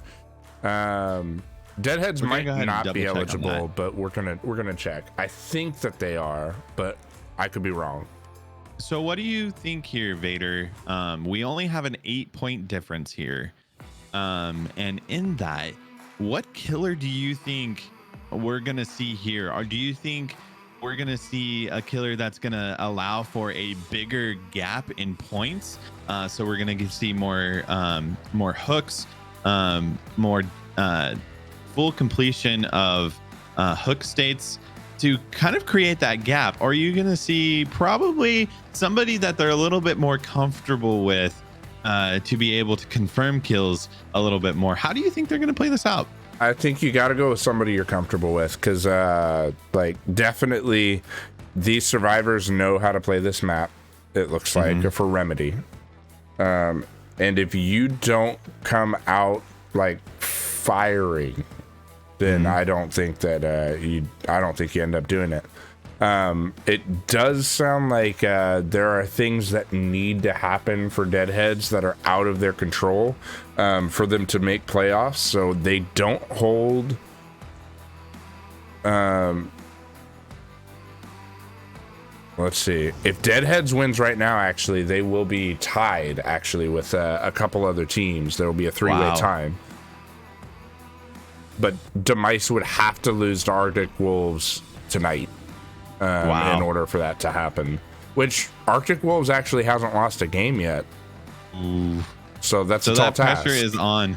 Deadheads might not be eligible, but we're gonna check. I think that they are, but I could be wrong. So what do you think here, Vader? We only have an 8-point difference here, and in that, what killer do you think we're gonna see here? Or do you think we're gonna see a killer that's gonna allow for a bigger gap in points? So we're gonna see more hooks, more full completion of hook states to kind of create that gap? Or are you going to see probably somebody that they're a little bit more comfortable with to be able to confirm kills a little bit more? How do you think they're going to play this out? I think you got to go with somebody you're comfortable with, because definitely these survivors know how to play this map, it looks like, for Remedy. And if you don't come out like firing, then I don't think that you end up doing it. It does sound like there are things that need to happen for Deadheads that are out of their control for them to make playoffs, so they don't hold Let's see. If Deadheads wins right now, actually, they will be tied, actually, with a couple other teams. There will be a three-way tie. But Demise would have to lose to Arctic Wolves tonight in order for that to happen. Which Arctic Wolves actually hasn't lost a game yet. Ooh. So that's a tall task. Pressure is on.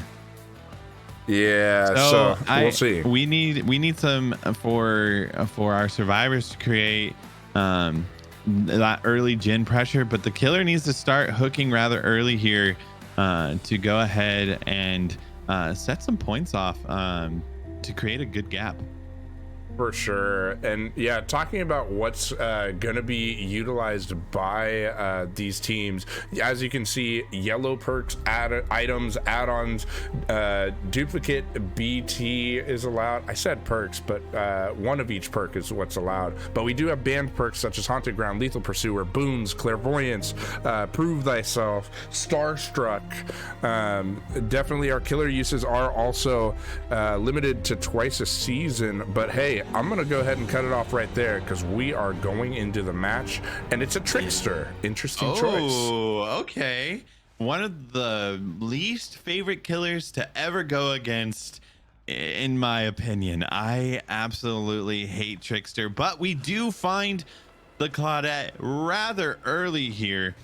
Yeah, so we'll see. We need some for our survivors to create that early gen pressure, but the killer needs to start hooking rather early here to go ahead and set some points off to create a good gap. For sure. And yeah, talking about what's going to be utilized by these teams, as you can see, yellow perks, items, add-ons, duplicate BT is allowed. I said perks, but one of each perk is what's allowed. But we do have banned perks such as Haunted Ground, Lethal Pursuer, Boons, Clairvoyance, Prove Thyself, Starstruck. Definitely our killer uses are also limited to twice a season, but hey, I'm gonna go ahead and cut it off right there because we are going into the match, and it's a Trickster. Interesting choice. Oh, okay. One of the least favorite killers to ever go against, in my opinion. I absolutely hate Trickster, but we do find the Claudette rather early here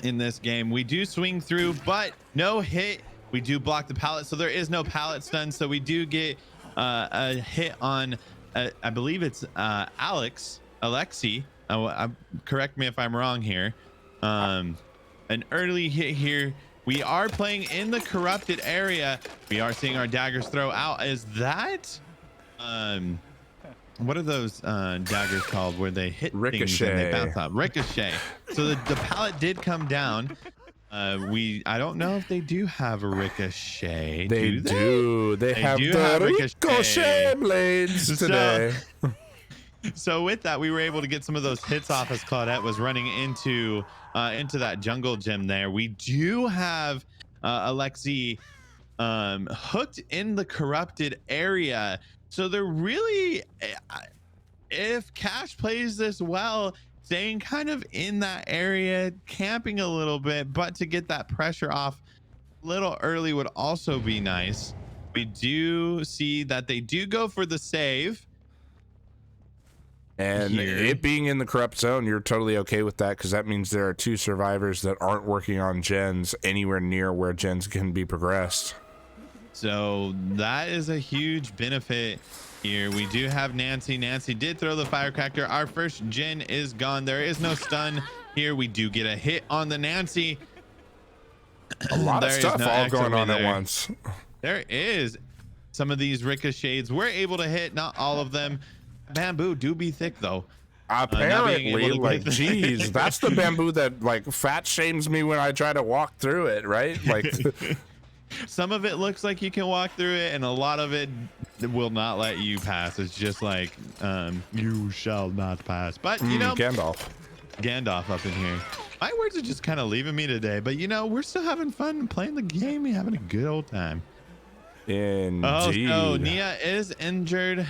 in this game. We do swing through, but no hit. We do block the pallet, so there is no pallet stun, so we do get a hit on I believe it's Alexi. Correct me if I'm wrong here. An early hit here. We are playing in the corrupted area. We are seeing our daggers throw out. Is that what are those daggers called where they hit things and they bounce up? Ricochet. So the pallet did come down. I don't know if they do have a ricochet. They do. They have the ricochet blades today. So with that, we were able to get some of those hits off as Claudette was running into that jungle gym there. We do have Alexi hooked in the corrupted area. So they're really, if Cash plays this well, staying kind of in that area, camping a little bit, but to get that pressure off a little early would also be nice. We do see that they do go for the save. And here, it being in the corrupt zone, you're totally okay with that because that means there are two survivors that aren't working on gens anywhere near where gens can be progressed. So that is a huge benefit here. We do have Nancy. Nancy did throw the firecracker. Our first gen is gone. There is no stun here. We do get a hit on the Nancy. A lot of stuff all going on at once. There is some of these ricochets. We're able to hit, not all of them. Bamboo do be thick though. Apparently, like, geez, that's the bamboo that like fat shames me when I try to walk through it, right? Like some of it looks like you can walk through it, and a lot of it will not let you pass. It's just like you shall not pass. But you know, Gandalf up in here. My words are just kind of leaving me today, but you know, we're still having fun playing the game. We're having a good old time. Indeed. Oh, so Nia is injured.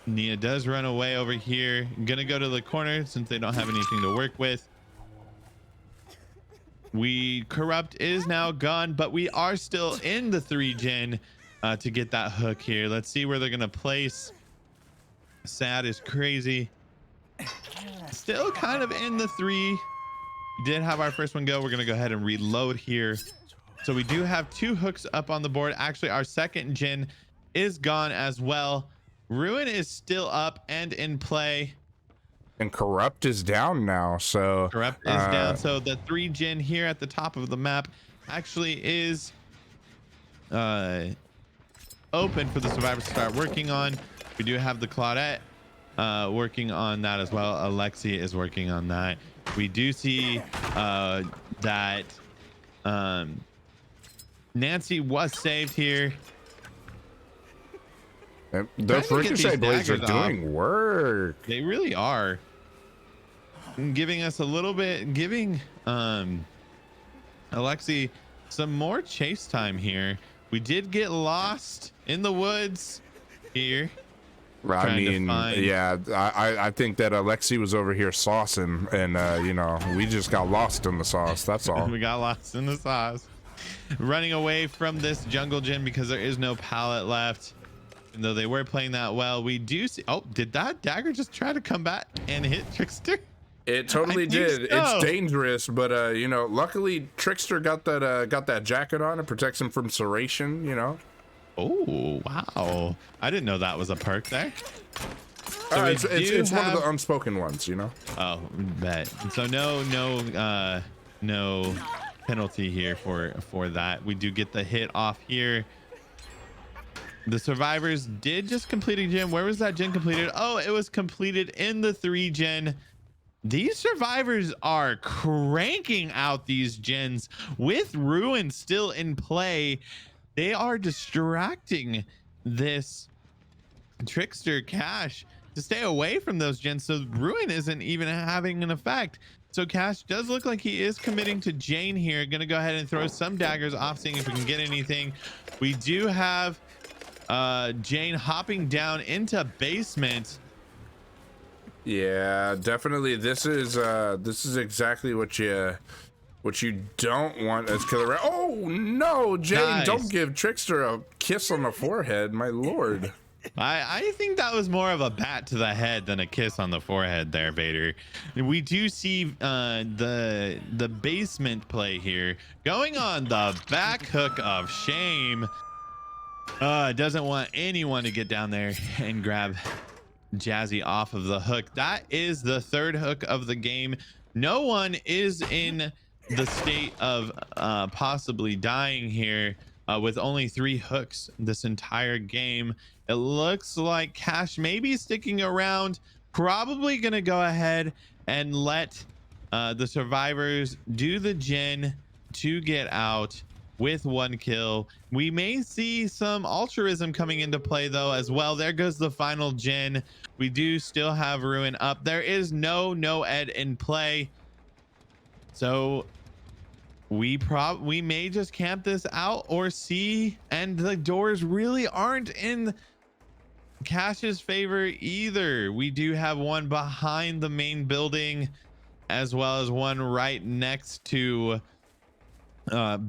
Nia does run away over here. I'm gonna go to the corner since they don't have anything to work with. Corrupt is now gone, but we are still in the 3 gen to get that hook here. Let's see where they're gonna place. Sad is crazy. Still kind of in the 3. We did have our first one go. We're gonna go ahead and reload here. So we do have 2 hooks up on the board. Actually, our second gen is gone as well. Ruin is still up and in play. And Corrupt is down now, so Corrupt is down. So the 3 gen here at the top of the map actually is open for the survivors to start working on. We do have the Claudette working on that as well. Alexi is working on that. We do see that Nancy was saved here. Those ricochet blades are doing work. They really are. Giving us a little bit, giving Alexi some more chase time here. We did get lost in the woods here. I trying to mean, find- yeah, I think that Alexi was over here saucing, and you know, we just got lost in the sauce. That's all. We got lost in the sauce. Running away from this jungle gym because there is no pallet left. And though they were playing that well, we do see. Oh, did that dagger just try to come back and hit Trickster? It totally I think did. so. It's dangerous, but you know, luckily Trickster got that jacket on. It protects him from serration. You know. Oh wow! I didn't know that was a perk there. So it's one of the unspoken ones, you know. Oh, bet. So no penalty here for that. We do get the hit off here. The survivors did just complete a gen. Where was that gen completed? Oh, it was completed in the 3 gen. These survivors are cranking out these gens with Ruin still in play. They are distracting this Trickster Cash to stay away from those gens, so Ruin isn't even having an effect. So Cash does look like he is committing to Jane here. Gonna go ahead and throw some daggers off, seeing if we can get anything. We do have Jane hopping down into basement. Yeah, definitely. This is exactly what you don't want as killer. Oh no, Jane! Nice. Don't give Trickster a kiss on the forehead, my lord. I think that was more of a bat to the head than a kiss on the forehead there, Vader. We do see the basement play here going on the back hook of shame. Doesn't want anyone to get down there and grab Jazzy off of the hook. That is the 3rd hook of the game. No one is in the state of possibly dying here with only 3 hooks this entire game. It looks like Cash may be sticking around, probably gonna go ahead and let the survivors do the gen to get out with 1 kill. We may see some altruism coming into play though as well. There goes the final gen. We do still have Ruin up. There is no ed in play, so we may just camp this out or see. And the doors really aren't in Cash's favor either. We do have one behind the main building as well as one right next to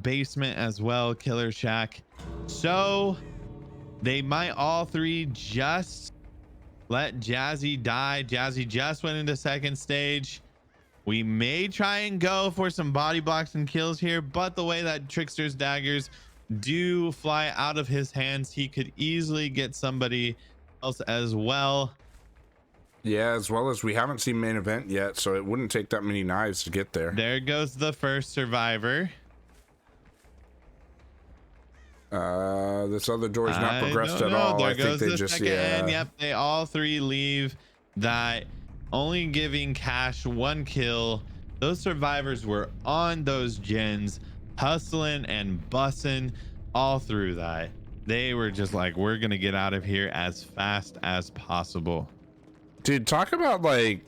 basement as well, Killer Shack. So they might all 3 just let Jazzy die. Jazzy just went into 2nd stage. We may try and go for some body blocks and kills here, but the way that Trickster's daggers do fly out of his hands, he could easily get somebody else as well. Yeah, as well as we haven't seen main event yet, so it wouldn't take that many knives to get there. There goes the first survivor. This other door's not progressed at all. There I goes think they the just, second end. Yep, they all 3 leave. That only giving Cash 1 kill. Those survivors were on those gens, hustling and bussing all through that. They were just like, we're gonna get out of here as fast as possible. Dude, talk about like,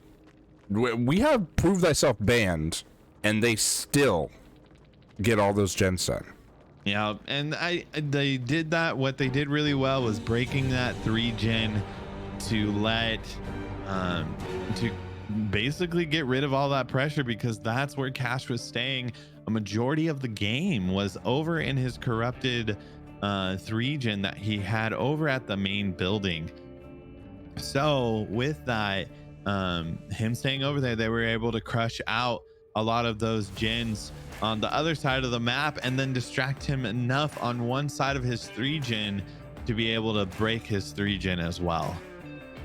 we have Prove Thyself banned, and they still get all those gens done. Yeah, and they did that. What they did really well was breaking that 3 gen to let to basically get rid of all that pressure, because that's where Cash was staying. A majority of the game was over in his corrupted 3 gen that he had over at the main building. So with that, him staying over there, they were able to crush out a lot of those gens on the other side of the map and then distract him enough on one side of his 3 gen to be able to break his 3 gen as well.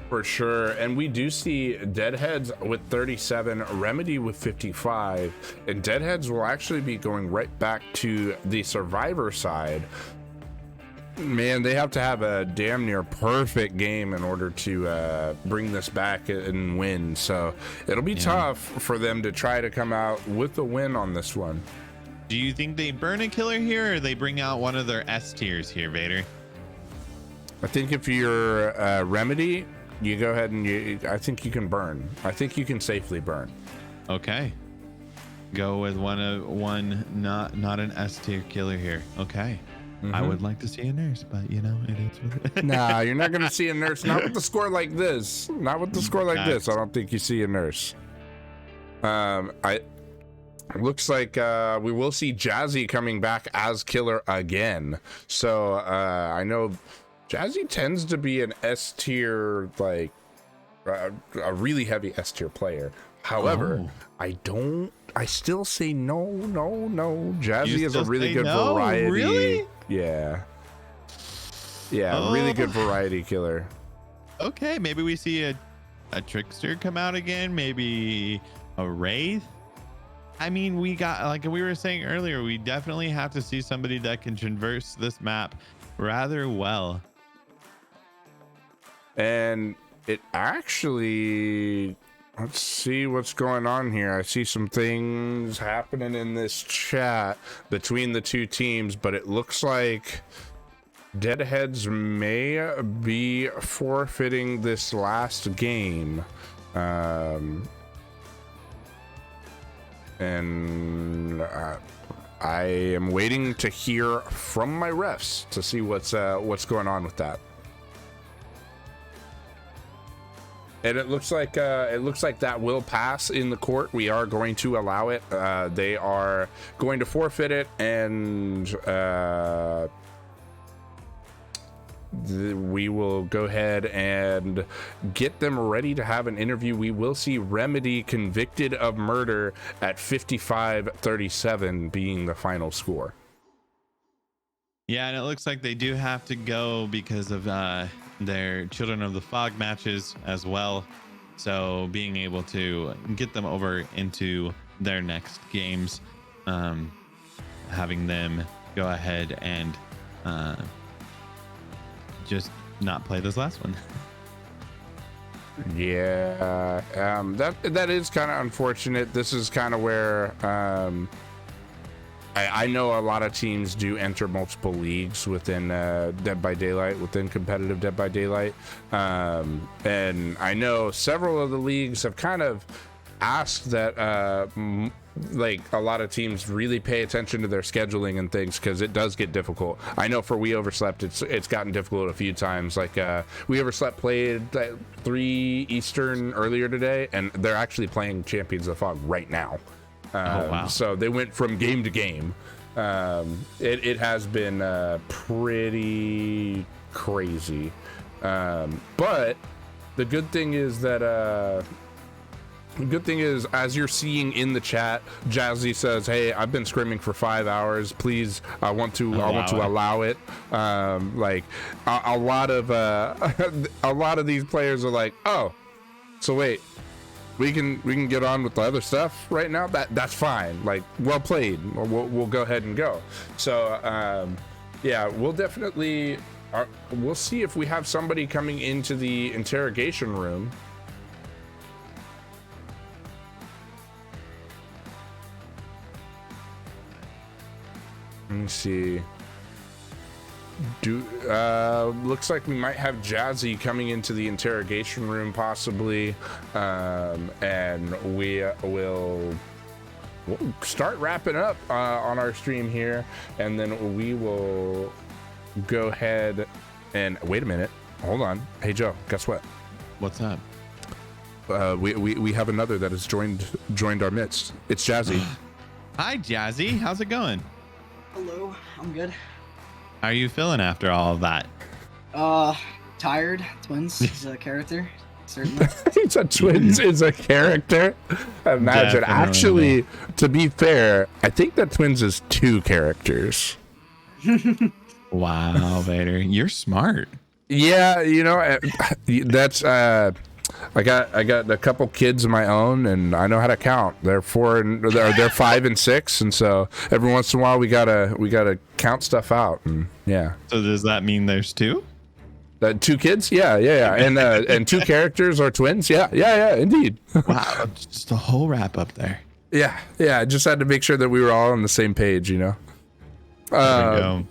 For sure. And we do see Deadheads with 37, Remedy with 55, and Deadheads will actually be going right back to the survivor side. Man, they have to have a damn near perfect game in order to bring this back and win. So it'll be tough for them to try to come out with a win on this one. Do you think they burn a killer here, or they bring out one of their S tiers here, Vader? I think if you're Remedy, you go ahead and I think you can burn. I think you can safely burn. Okay. Go with one not an S tier killer here. Okay. I would like to see a nurse, but you know, it is what it Nah, you're not gonna see a nurse. Not with the score like this. Not with the score like this. I don't think you see a nurse. Looks like we will see Jazzy coming back as killer again. So I know Jazzy tends to be an S tier, like a really heavy S tier player. However, I still say no. Jazzy is a really good variety. Really? Yeah. Really good variety killer. Okay, maybe we see a trickster come out again, maybe a wraith. I mean, we got, like we were saying earlier, we definitely have to see somebody that can traverse this map rather well. And it actually, let's see what's going on here. I see some things happening in this chat between the two teams, but it looks like Deadheads may be forfeiting this last game. And I am waiting to hear from my refs to see what's going on with that. And it looks like that will pass in the court. We are going to allow it. They are going to forfeit it, and we will go ahead and get them ready to have an interview. We will see Remedy convicted of murder at 55-37 being the final score. Yeah, and it looks like they do have to go because of their Children of the Fog matches as well. So being able to get them over into their next games, having them go ahead and just not play this last one. Yeah, that is kind of unfortunate. This is kind of where I know a lot of teams do enter multiple leagues within Dead by Daylight, within competitive Dead by Daylight, and I know several of the leagues have kind of asked that like a lot of teams really pay attention to their scheduling and things, because it does get difficult. I know for We Overslept, it's gotten difficult a few times. Like We Overslept played 3 Eastern earlier today, and they're actually playing Champions of the Fog right now. Wow. So they went from game to game. It has been pretty crazy. But the good thing is that as you're seeing in the chat, Jazzy says, "Hey, I've been scrimming for 5 hours. Please, I want to allow it." Like a lot of these players are like, "Oh, so wait, we can get on with the other stuff right now. That's fine. Like, well played. We'll go ahead and go." So yeah, we'll definitely we'll see if we have somebody coming into the interrogation room. Let me see. Looks like we might have Jazzy coming into the interrogation room possibly, and we'll start wrapping up on our stream here, and then we will go ahead and wait a minute. Hold on. Hey Joe, guess what? What's up? We have another that has joined our midst. It's Jazzy. Hi Jazzy, how's it going? Hello, I'm good. How are you feeling after all of that? Tired. Twins is a character, certainly. It's a Twins is a character. Imagine. Definitely. Actually, to be fair, I think that Twins is 2 characters. Wow, Vader, you're smart. Yeah, you know, that's I got a couple kids of my own, and I know how to count. They're 5 and 6, and so every once in a while we gotta count stuff out. And yeah. So does that mean there's 2? 2 kids? Yeah. And 2 characters are twins? Yeah, indeed. Wow, just a whole wrap up there. Yeah. I just had to make sure that we were all on the same page, you know. There we go.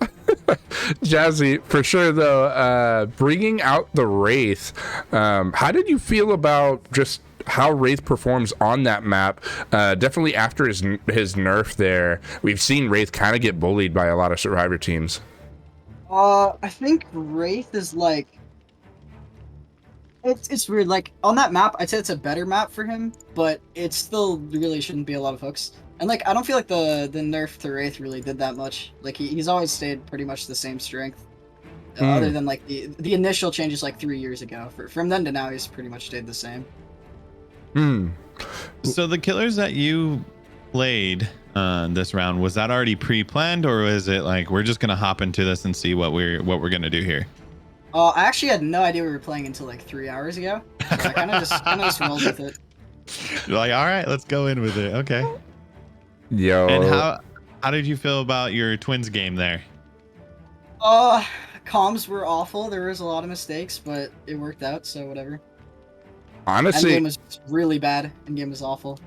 Jazzy, for sure though, bringing out the Wraith, how did you feel about just how Wraith performs on that map? Definitely after his nerf there, we've seen Wraith kind of get bullied by a lot of Survivor teams. I think Wraith is like it's weird. Like on that map, I'd say it's a better map for him, but it still really shouldn't be a lot of hooks. And like I don't feel like the nerf to Wraith really did that much. Like he's always stayed pretty much the same strength, other than like the initial changes like 3 years ago. From then to now, he's pretty much stayed the same. So the killers that you played this round, was that already pre-planned, or is it like we're just gonna hop into this and see what we're gonna do here? I actually had no idea we were playing until like 3 hours ago. So I kind of just rolled with it. You're like, all right, let's go in with it. Okay. Yo. And how did you feel about your twins game there? Comms were awful. There was a lot of mistakes, but it worked out, so whatever. Honestly, Endgame was really bad. Endgame was awful.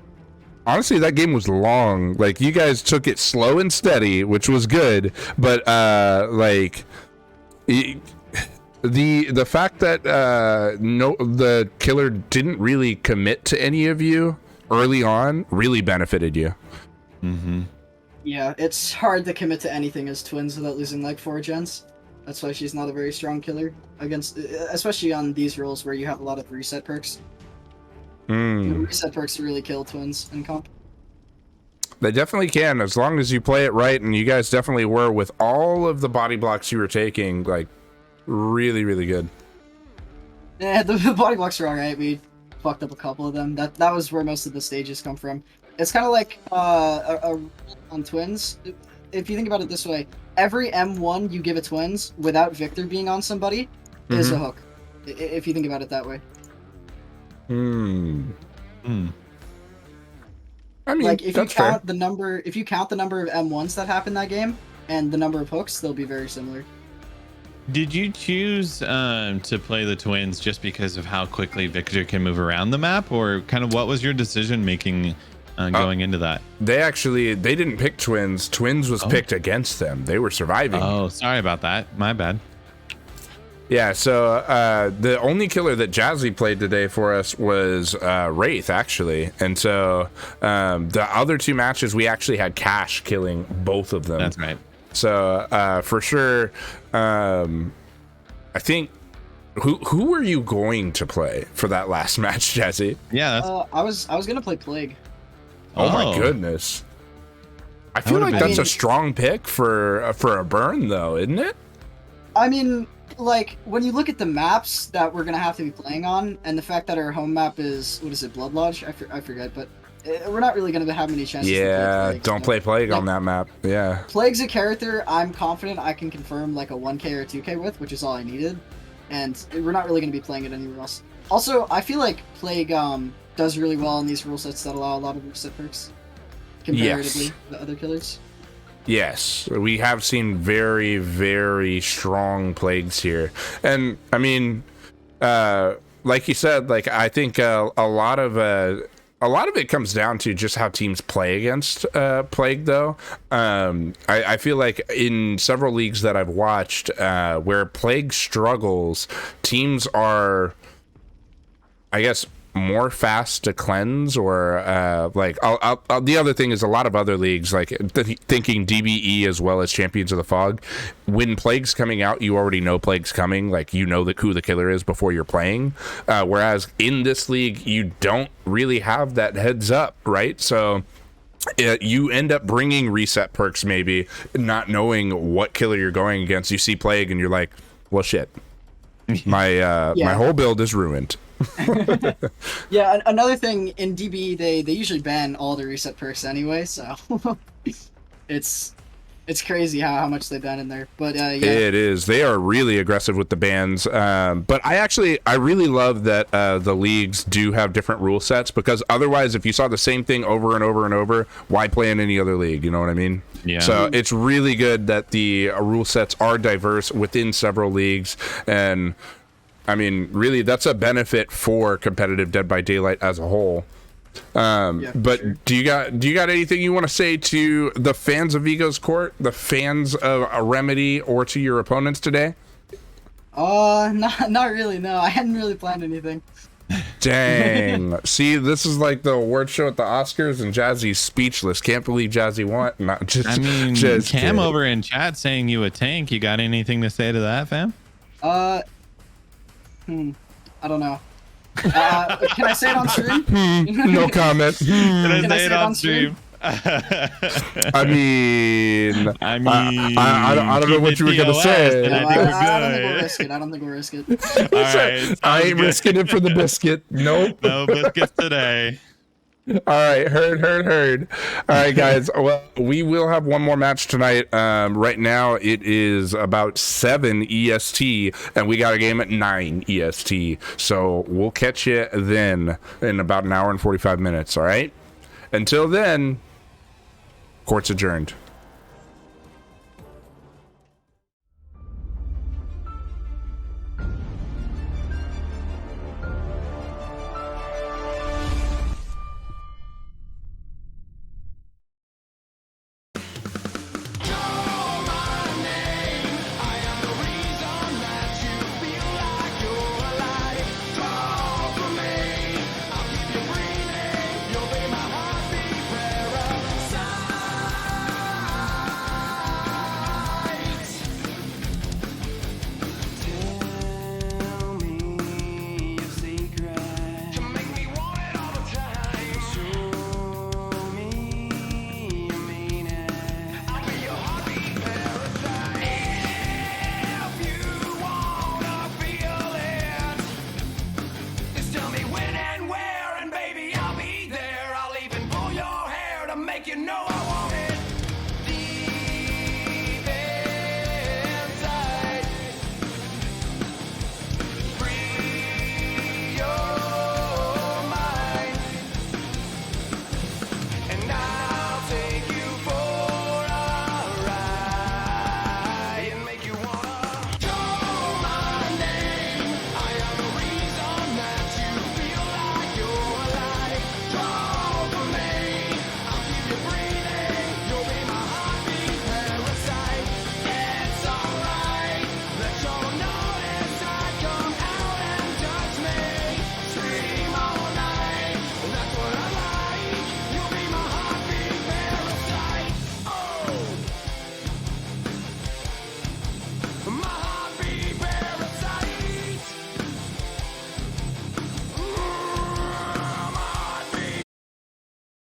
Honestly, that game was long. Like, you guys took it slow and steady, which was good. But like, the fact that the killer didn't really commit to any of you early on really benefited you. Mm-hmm. Yeah, it's hard to commit to anything as twins without losing like 4 gens. That's why she's not a very strong killer against, especially on these roles where you have a lot of reset perks. Reset perks really kill twins in comp. They definitely can, as long as you play it right, and you guys definitely were with all of the body blocks you were taking, like, really, really good. Yeah, the body blocks are alright. We fucked up a couple of them. That was where most of the stages come from. It's kind of like on twins. If you think about it this way, every M1 you give a twins without Victor being on somebody is a hook. If you think about it that way. I mean, like if you that's fair. count the number of M1s that happen that game and the number of hooks, they'll be very similar. Did you choose to play the twins just because of how quickly Victor can move around the map, or kind of what was your decision making going into that? They didn't pick twins. Twins was picked against them. They were surviving. Oh, sorry about that. My bad. Yeah, so the only killer that Jazzy played today for us was Wraith, actually. And so the other 2 matches, we actually had Cash killing both of them. That's right. So for sure, I think, who were you going to play for that last match, Jazzy? Yeah, I was gonna play Plague. Oh my goodness. I feel like that's a strong pick for a burn, though, isn't it? I mean, like, when you look at the maps that we're gonna have to be playing on, and the fact that our home map is, what is it, Blood Lodge? I forget, but we're not really gonna have many chances to play Plague, don't play Plague on that map. Yeah. Plague's a character I'm confident I can confirm like a 1k or 2k with, which is all I needed, and we're not really gonna be playing it anywhere else. Also, I feel like Plague does really well in these rule sets that allow a lot of reset perks comparatively to other killers. Yes, we have seen very, very strong plagues here. And I mean, like you said, like, I think a lot of it comes down to just how teams play against Plague, though. I feel like in several leagues that I've watched, where Plague struggles, teams are, I guess, more fast to cleanse, or like the other thing is, a lot of other leagues, like thinking DBE as well as Champions of the Fog, when Plague's coming out, you already know Plague's coming, like, you know who the killer is before you're playing, whereas in this league you don't really have that heads up, right? So you end up bringing reset perks, maybe not knowing what killer you're going against. You see Plague and you're like, well, shit, my my whole build is ruined. Yeah, another thing, in DB they usually ban all the reset perks anyway, so it's crazy how much they ban in there. But yeah, it is. They are really aggressive with the bans. But I really love that the leagues do have different rule sets, because otherwise, if you saw the same thing over and over and over, why play in any other league? You know what I mean? Yeah. So it's really good that the rule sets are diverse within several leagues, and I mean, really, that's a benefit for competitive Dead by Daylight as a whole. But sure. Do you got anything you want to say to the fans of Vigo's Court, the fans of a Remedy, or to your opponents today? Not really. No, I hadn't really planned anything. Dang. See, this is like the award show at the Oscars, and Jazzy's speechless. Can't believe Jazzy won. Not just. I mean, just Cam kidding. over in chat saying you a tank. You got anything to say to that, fam? I don't know. Can I say it on stream? No comment. Can I say it on stream? I mean, I don't know what you were gonna say. and No, I think we're I don't think good. we'll risk it. I don't think we'll risk it. All right, I ain't sounds good. risking it for the biscuit. Nope. No biscuits today. All right, heard. All right, guys. Well, we will have one more match tonight. Right now, it is about 7 EST, and we got a game at 9 EST. So we'll catch you then in about an hour and 45 minutes. All right. Until then, court's adjourned. Make you know